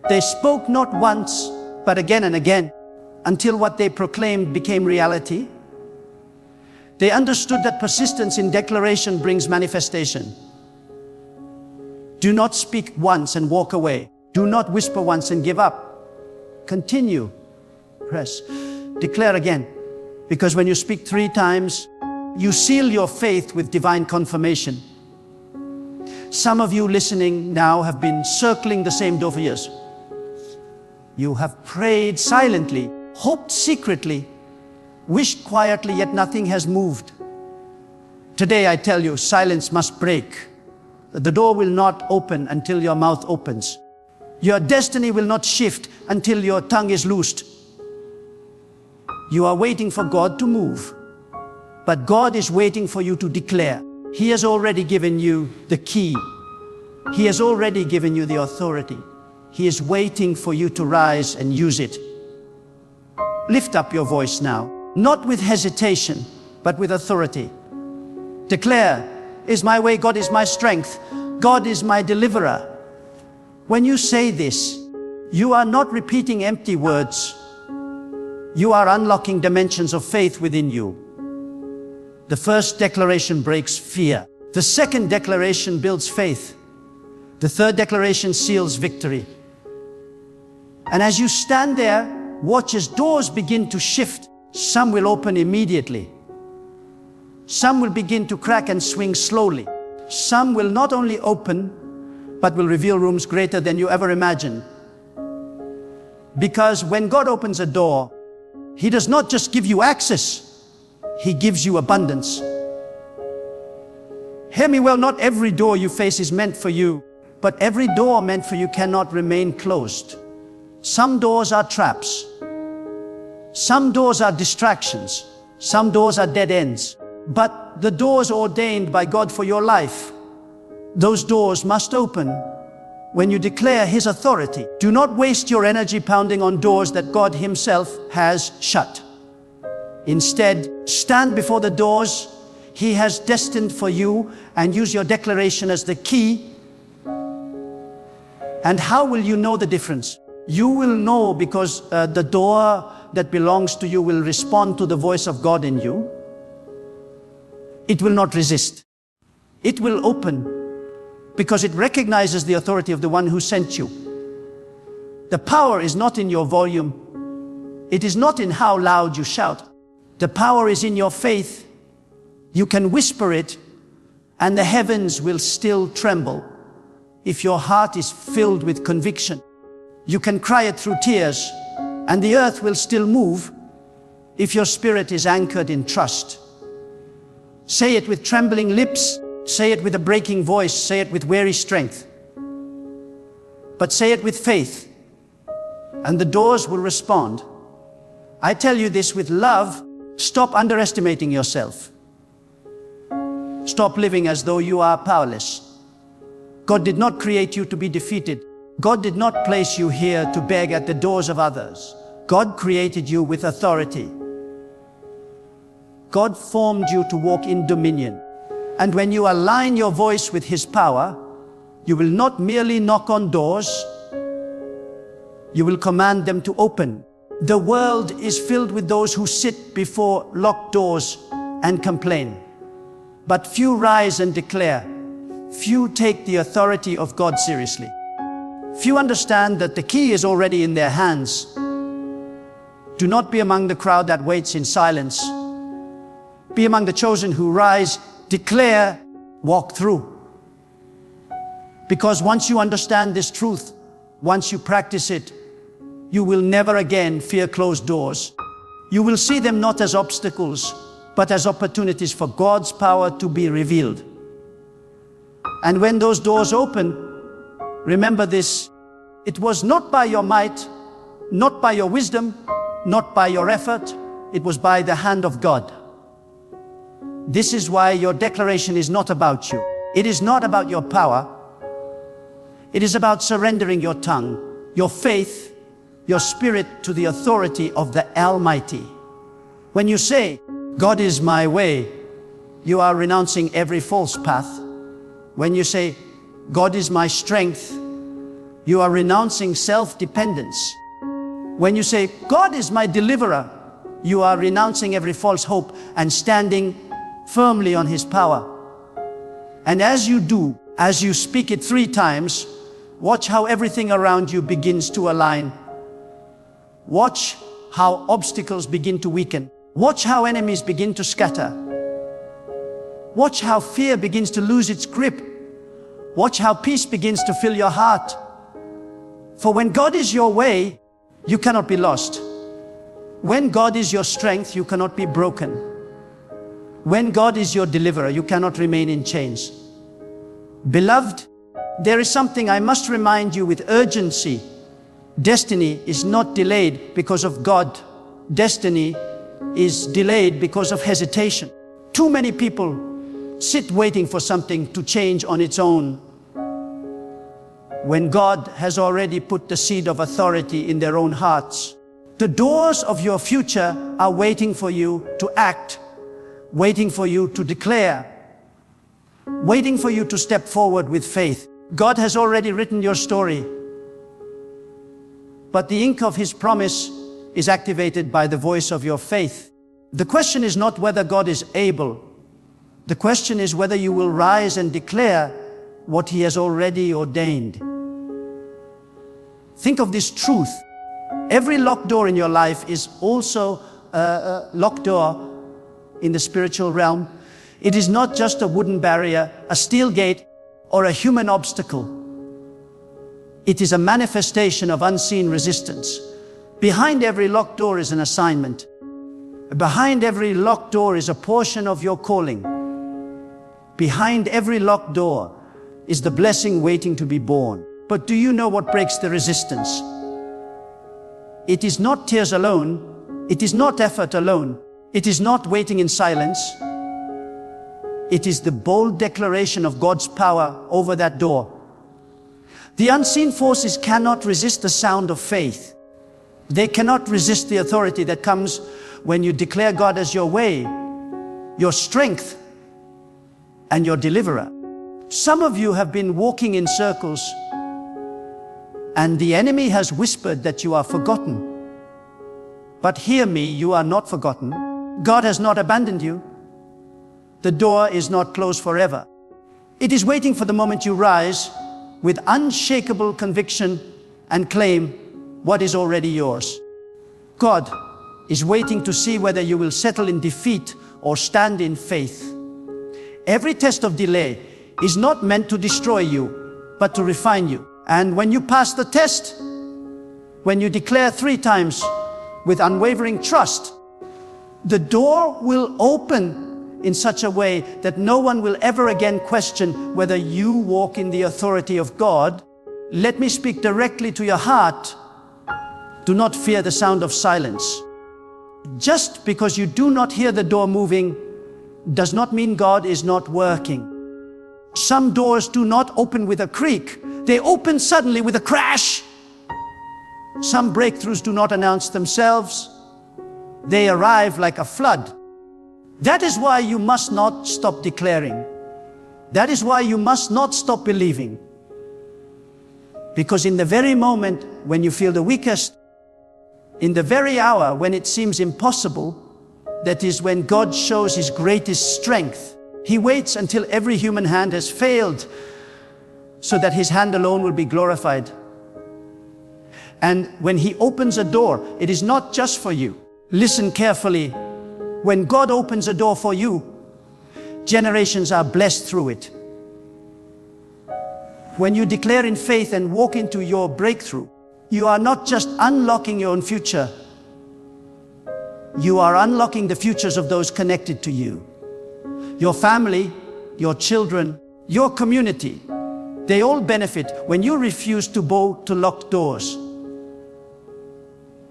They spoke not once, but again and again, until what they proclaimed became reality. They understood that persistence in declaration brings manifestation. Do not speak once and walk away. Do not whisper once and give up. Continue. Press. Declare again. Because when you speak 3 times, you seal your faith with divine confirmation. Some of you listening now have been circling the same door for years. You have prayed silently, hoped secretly, wished quietly, yet nothing has moved. Today I tell you, silence must break. The door will not open until your mouth opens. Your destiny will not shift until your tongue is loosed. You are waiting for God to move, but God is waiting for you to declare. He has already given you the key. He has already given you the authority. He is waiting for you to rise and use it. Lift up your voice now, not with hesitation, but with authority. Declare, is my way, God is my strength, God is my deliverer. When you say this, you are not repeating empty words. You are unlocking dimensions of faith within you. The first declaration breaks fear. The second declaration builds faith. The third declaration seals victory. And as you stand there, watch as doors begin to shift. Some will open immediately. Some will begin to crack and swing slowly. Some will not only open, but will reveal rooms greater than you ever imagined. Because when God opens a door, He does not just give you access, He gives you abundance. Hear me well, not every door you face is meant for you, but every door meant for you cannot remain closed. Some doors are traps. Some doors are distractions. Some doors are dead ends. But the doors ordained by God for your life, those doors must open when you declare His authority. Do not waste your energy pounding on doors that God Himself has shut. Instead, stand before the doors He has destined for you and use your declaration as the key. And how will you know the difference? You will know because the door that belongs to you will respond to the voice of God in you. It will not resist. It will open because it recognizes the authority of the one who sent you. The power is not in your volume. It is not in how loud you shout. The power is in your faith. You can whisper it and the heavens will still tremble. If your heart is filled with conviction, you can cry it through tears and the earth will still move if your spirit is anchored in trust. Say it with trembling lips. Say it with a breaking voice. Say it with weary strength. but say it with faith, and the doors will respond. I tell you this with love. Stop underestimating yourself. Stop living as though you are powerless. God did not create you to be defeated. God did not place you here to beg at the doors of others. God created you with authority. God formed you to walk in dominion. And when you align your voice with His power, you will not merely knock on doors, you will command them to open. The world is filled with those who sit before locked doors and complain. But few rise and declare. Few take the authority of God seriously. Few understand that the key is already in their hands. Do not be among the crowd that waits in silence. Be among the chosen who rise, declare, walk through. Because once you understand this truth, once you practice it, you will never again fear closed doors. You will see them not as obstacles, but as opportunities for God's power to be revealed. And when those doors open, remember this: it was not by your might, not by your wisdom, not by your effort, it was by the hand of God. This is why your declaration is not about you. It is not about your power. It is about surrendering your tongue, your faith, your spirit to the authority of the Almighty. When you say, God is my way, you are renouncing every false path. When you say, God is my strength, you are renouncing self-dependence. When you say, God is my deliverer, you are renouncing every false hope and standing firmly on His power. And as you do, as you speak it 3 times, watch how everything around you begins to align. Watch how obstacles begin to weaken. Watch how enemies begin to scatter. Watch how fear begins to lose its grip. Watch how peace begins to fill your heart. For when God is your way, you cannot be lost. When God is your strength, you cannot be broken. When God is your deliverer, you cannot remain in chains. Beloved, there is something I must remind you with urgency. Destiny is not delayed because of God. Destiny is delayed because of hesitation. Too many people sit waiting for something to change on its own, when God has already put the seed of authority in their own hearts. The doors of your future are waiting for you to act, waiting for you to declare, waiting for you to step forward with faith. God has already written your story, but the ink of His promise is activated by the voice of your faith. The question is not whether God is able. The question is whether you will rise and declare what He has already ordained. Think of this truth. Every locked door in your life is also a locked door in the spiritual realm. It is not just a wooden barrier, a steel gate, or a human obstacle. It is a manifestation of unseen resistance. Behind every locked door is an assignment. Behind every locked door is a portion of your calling. Behind every locked door is the blessing waiting to be born. But do you know what breaks the resistance? It is not tears alone. It is not effort alone. It is not waiting in silence. It is the bold declaration of God's power over that door. The unseen forces cannot resist the sound of faith. They cannot resist the authority that comes when you declare God as your way, your strength, and your deliverer. Some of you have been walking in circles, and the enemy has whispered that you are forgotten. But hear me, you are not forgotten. God has not abandoned you. The door is not closed forever. It is waiting for the moment you rise with unshakable conviction and claim what is already yours. God is waiting to see whether you will settle in defeat or stand in faith. Every test of delay is not meant to destroy you, but to refine you. And when you pass the test, when you declare 3 times with unwavering trust, the door will open in such a way that no one will ever again question whether you walk in the authority of God. Let me speak directly to your heart. Do not fear the sound of silence. Just because you do not hear the door moving does not mean God is not working. Some doors do not open with a creak. They open suddenly with a crash. Some breakthroughs do not announce themselves. They arrive like a flood. That is why you must not stop declaring. That is why you must not stop believing. Because in the very moment when you feel the weakest, in the very hour when it seems impossible, that is when God shows His greatest strength. He waits until every human hand has failed, so that His hand alone will be glorified. And when He opens a door, it is not just for you. Listen carefully. When God opens a door for you, generations are blessed through it. When you declare in faith and walk into your breakthrough, you are not just unlocking your own future, you are unlocking the futures of those connected to you. Your family, your children, your community, they all benefit when you refuse to bow to locked doors.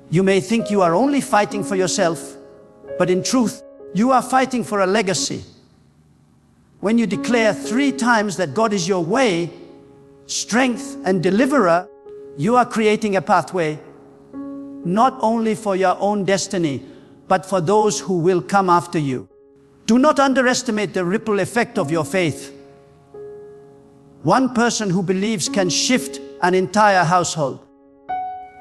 You may think you are only fighting for yourself, but in truth, you are fighting for a legacy. When you declare 3 times that God is your way, strength and deliverer, you are creating a pathway, not only for your own destiny, but for those who will come after you. Do not underestimate the ripple effect of your faith. One person who believes can shift an entire household.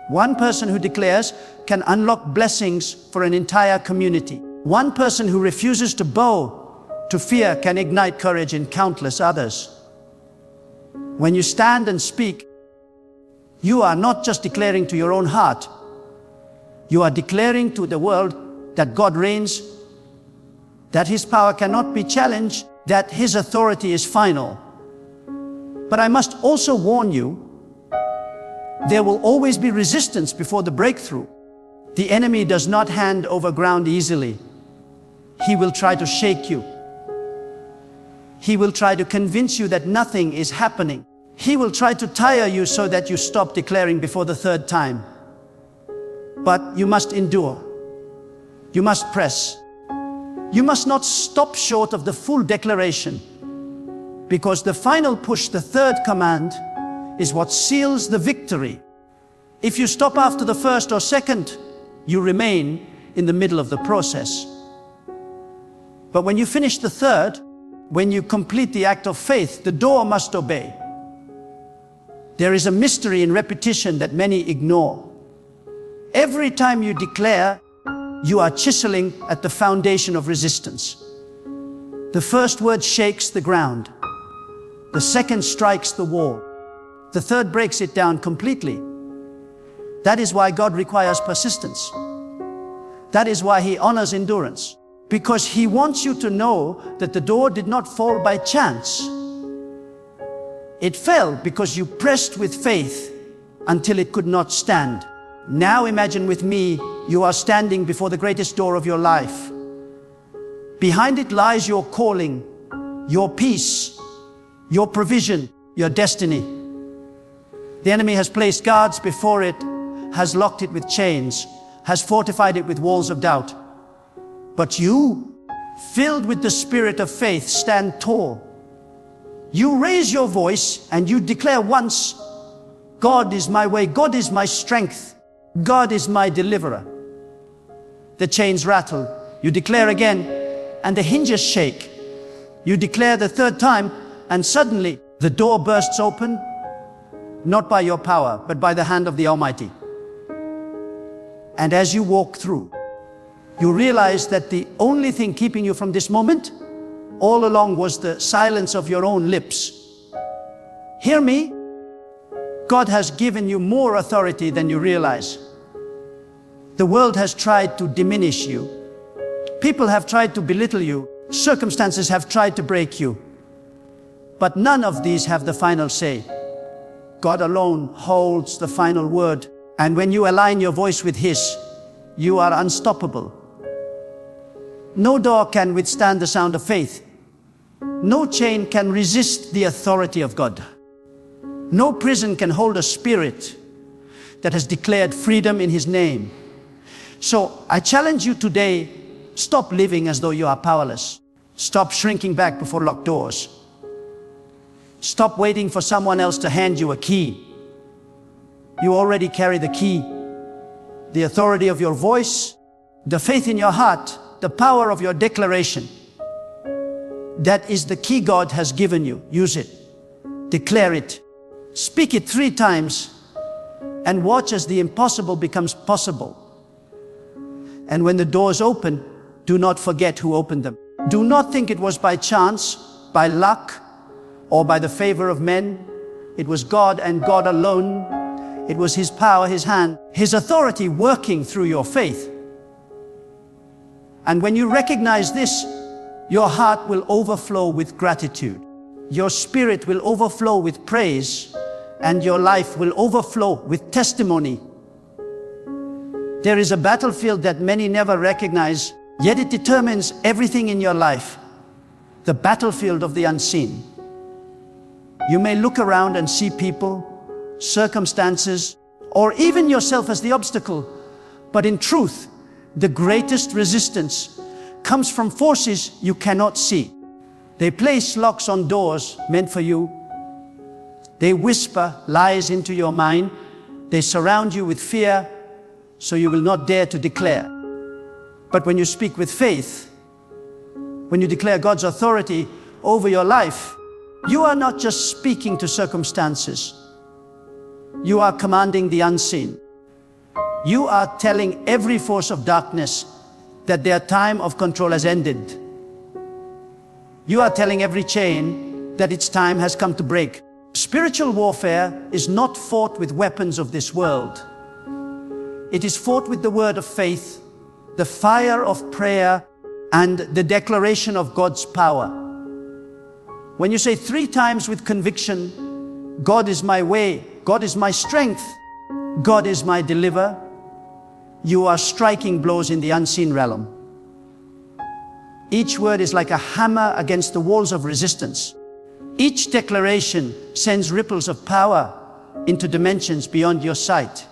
One person who declares can unlock blessings for an entire community. One person who refuses to bow to fear can ignite courage in countless others. When you stand and speak, you are not just declaring to your own heart. You are declaring to the world that God reigns, that His power cannot be challenged, that His authority is final. But I must also warn you, there will always be resistance before the breakthrough. The enemy does not hand over ground easily. He will try to shake you. He will try to convince you that nothing is happening. He will try to tire you so that you stop declaring before the 3rd time. But you must endure. You must press. You must not stop short of the full declaration, because the final push, the 3rd command, is what seals the victory. If you stop after the 1st or 2nd, you remain in the middle of the process. But when you finish the 3rd, when you complete the act of faith, the door must obey. There is a mystery in repetition that many ignore. Every time you declare, you are chiseling at the foundation of resistance. The first word shakes the ground. The second strikes the wall. The third breaks it down completely. That is why God requires persistence. That is why He honors endurance. Because He wants you to know that the door did not fall by chance. It fell because you pressed with faith until it could not stand. Now imagine with me, you are standing before the greatest door of your life. Behind it lies your calling, your peace, your provision, your destiny. The enemy has placed guards before it, has locked it with chains, has fortified it with walls of doubt. But you, filled with the spirit of faith, stand tall. You raise your voice and you declare once, God is my way, God is my strength, God is my deliverer. The chains rattle. You declare again, and the hinges shake. You declare the 3rd time, and suddenly the door bursts open, not by your power, but by the hand of the Almighty. And as you walk through, you realize that the only thing keeping you from this moment all along was the silence of your own lips. Hear me? God has given you more authority than you realize. The world has tried to diminish you. People have tried to belittle you. Circumstances have tried to break you. But none of these have the final say. God alone holds the final word. And when you align your voice with His, you are unstoppable. No door can withstand the sound of faith. No chain can resist the authority of God. No prison can hold a spirit that has declared freedom in His name. So I challenge you today, stop living as though you are powerless. Stop shrinking back before locked doors. Stop waiting for someone else to hand you a key. You already carry the key. The authority of your voice, the faith in your heart, the power of your declaration. That is the key God has given you. Use it. Declare it. Speak it 3 times and watch as the impossible becomes possible. And when the doors open, do not forget who opened them. Do not think it was by chance, by luck, or by the favor of men. It was God and God alone. It was His power, His hand, His authority working through your faith. And when you recognize this, your heart will overflow with gratitude. Your spirit will overflow with praise, and your life will overflow with testimony. There is a battlefield that many never recognize, yet it determines everything in your life. The battlefield of the unseen. You may look around and see people, circumstances, or even yourself as the obstacle, but in truth, the greatest resistance comes from forces you cannot see. They place locks on doors meant for you. They whisper lies into your mind. They surround you with fear, so you will not dare to declare. But when you speak with faith, when you declare God's authority over your life, you are not just speaking to circumstances. You are commanding the unseen. You are telling every force of darkness that their time of control has ended. You are telling every chain that its time has come to break. Spiritual warfare is not fought with weapons of this world. It is fought with the word of faith, the fire of prayer, and the declaration of God's power. When you say 3 times with conviction, God is my way, God is my strength, God is my deliverer, you are striking blows in the unseen realm. Each word is like a hammer against the walls of resistance. Each declaration sends ripples of power into dimensions beyond your sight.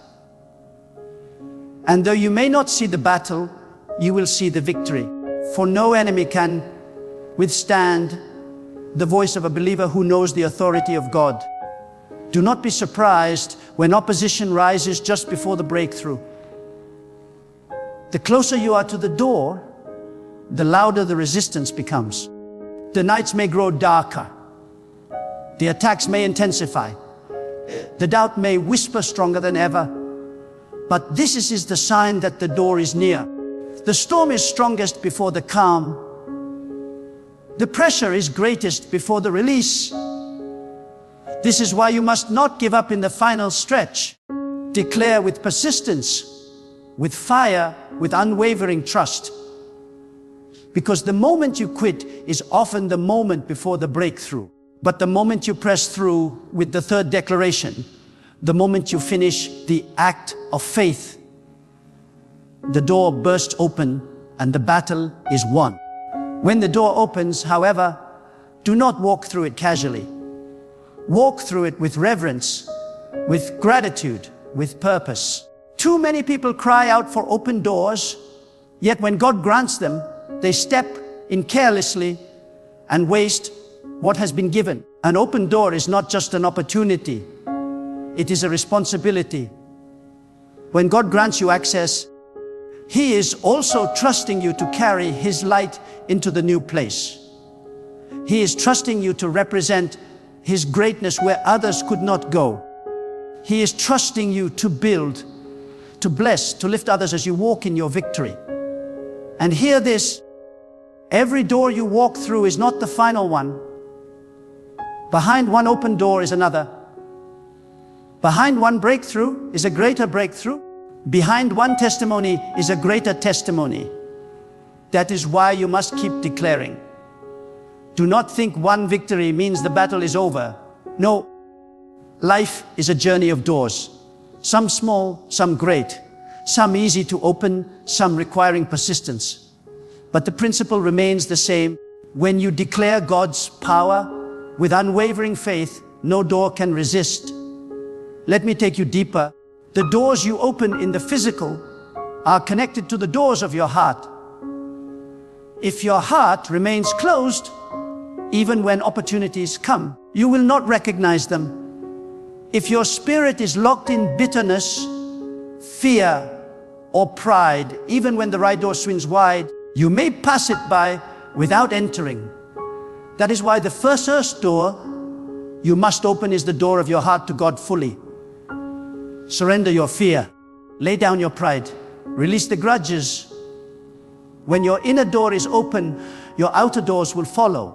And though you may not see the battle, you will see the victory. For no enemy can withstand the voice of a believer who knows the authority of God. Do not be surprised when opposition rises just before the breakthrough. The closer you are to the door, the louder the resistance becomes. The nights may grow darker. The attacks may intensify. The doubt may whisper stronger than ever. But this is the sign that the door is near. The storm is strongest before the calm. The pressure is greatest before the release. This is why you must not give up in the final stretch. Declare with persistence, with fire, with unwavering trust. Because the moment you quit is often the moment before the breakthrough. But the moment you press through with the 3rd declaration, the moment you finish the act of faith, the door bursts open and the battle is won. When the door opens, however, do not walk through it casually. Walk through it with reverence, with gratitude, with purpose. Too many people cry out for open doors, yet when God grants them, they step in carelessly and waste what has been given. An open door is not just an opportunity, it is a responsibility. When God grants you access, He is also trusting you to carry His light into the new place. He is trusting you to represent His greatness where others could not go. He is trusting you to build, to bless, to lift others as you walk in your victory. And hear this, every door you walk through is not the final one. Behind one open door is another. Behind one breakthrough is a greater breakthrough. Behind one testimony is a greater testimony. That is why you must keep declaring. Do not think one victory means the battle is over. No, life is a journey of doors. Some small, some great. Some easy to open, some requiring persistence. But the principle remains the same. When you declare God's power with unwavering faith, no door can resist. Let me take you deeper. The doors you open in the physical are connected to the doors of your heart. If your heart remains closed, even when opportunities come, you will not recognize them. If your spirit is locked in bitterness, fear, or pride, even when the right door swings wide, you may pass it by without entering. That is why the first door you must open is the door of your heart to God fully. Surrender your fear. Lay down your pride. Release the grudges. When your inner door is open, your outer doors will follow.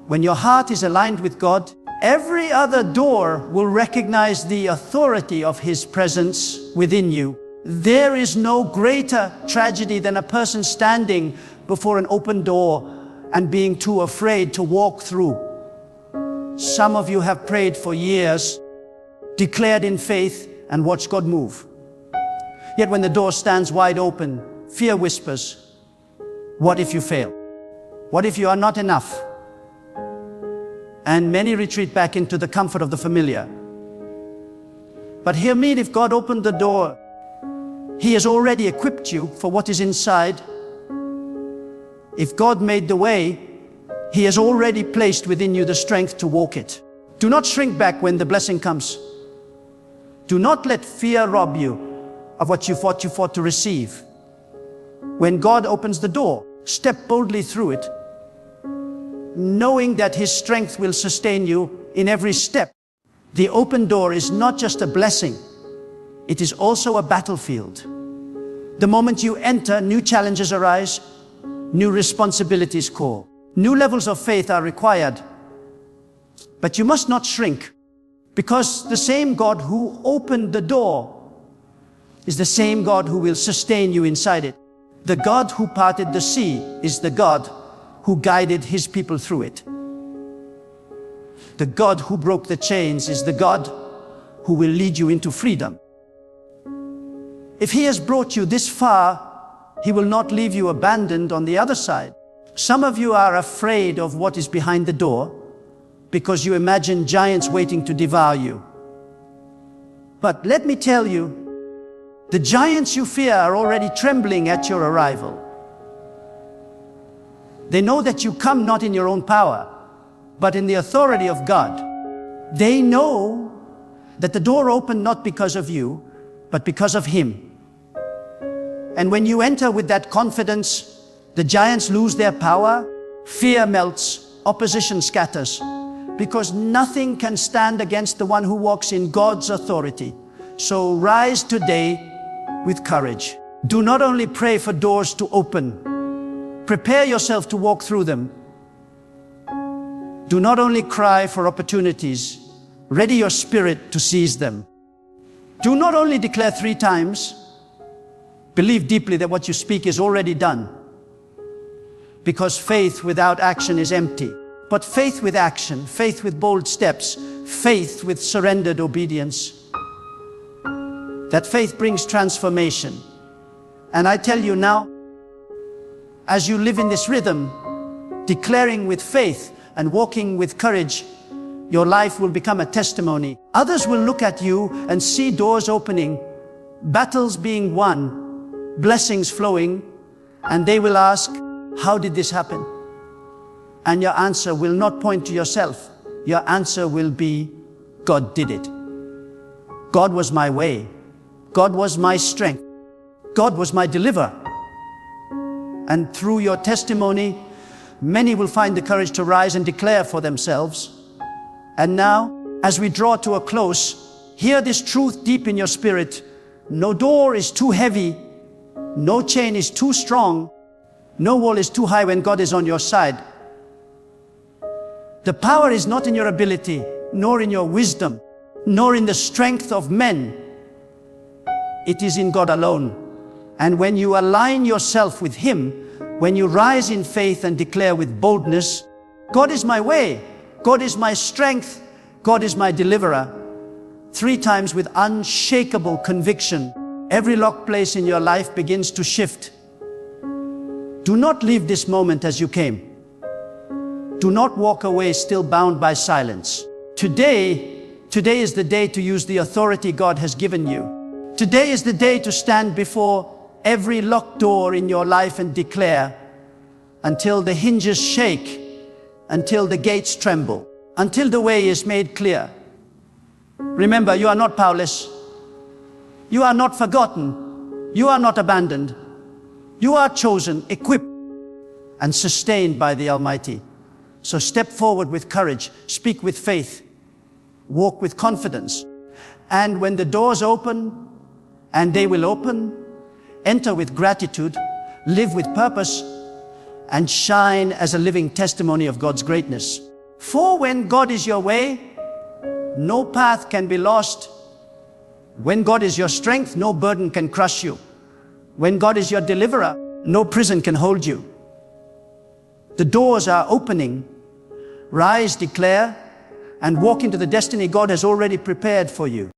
When your heart is aligned with God, every other door will recognize the authority of His presence within you. There is no greater tragedy than a person standing before an open door and being too afraid to walk through. Some of you have prayed for years, declared in faith, and watched God move. Yet when the door stands wide open, fear whispers, what if you fail? What if you are not enough? And many retreat back into the comfort of the familiar. But hear me, if God opened the door, He has already equipped you for what is inside. If God made the way, He has already placed within you the strength to walk it. Do not shrink back when the blessing comes. Do not let fear rob you of what you fought to receive. When God opens the door, step boldly through it, knowing that His strength will sustain you in every step. The open door is not just a blessing, it is also a battlefield. The moment you enter, new challenges arise, new responsibilities call. New levels of faith are required. But you must not shrink, because the same God who opened the door is the same God who will sustain you inside it. The God who parted the sea is the God who guided His people through it. The God who broke the chains is the God who will lead you into freedom. If He has brought you this far, He will not leave you abandoned on the other side. Some of you are afraid of what is behind the door because you imagine giants waiting to devour you. But let me tell you, the giants you fear are already trembling at your arrival. They know that you come not in your own power, but in the authority of God. They know that the door opened not because of you, but because of Him. And when you enter with that confidence, the giants lose their power, fear melts, opposition scatters, because nothing can stand against the one who walks in God's authority. So rise today with courage. Do not only pray for doors to open, prepare yourself to walk through them. Do not only cry for opportunities, ready your spirit to seize them. Do not only declare 3 times, believe deeply that what you speak is already done. Because faith without action is empty. But faith with action, faith with bold steps, faith with surrendered obedience, that faith brings transformation. And I tell you now, as you live in this rhythm, declaring with faith and walking with courage, your life will become a testimony. Others will look at you and see doors opening, battles being won, blessings flowing, and they will ask, how did this happen? And your answer will not point to yourself. Your answer will be, God did it. God was my way. God was my strength. God was my deliverer. And through your testimony, many will find the courage to rise and declare for themselves. And now, as we draw to a close, hear this truth deep in your spirit. No door is too heavy. No chain is too strong. No wall is too high when God is on your side. The power is not in your ability, nor in your wisdom, nor in the strength of men. It is in God alone. And when you align yourself with Him, when you rise in faith and declare with boldness, God is my way, God is my strength, God is my deliverer, 3 times with unshakable conviction, every locked place in your life begins to shift. Do not leave this moment as you came. Do not walk away still bound by silence. Today is the day to use the authority God has given you. Today is the day to stand before every locked door in your life and declare, until the hinges shake, until the gates tremble, until the way is made clear. Remember, you are not powerless. You are not forgotten. You are not abandoned. You are chosen, equipped, and sustained by the Almighty. So step forward with courage, speak with faith, walk with confidence. And when the doors open, and they will open, enter with gratitude, live with purpose, and shine as a living testimony of God's greatness. For when God is your way, no path can be lost. When God is your strength, no burden can crush you. When God is your deliverer, no prison can hold you. The doors are opening. Rise, declare, and walk into the destiny God has already prepared for you.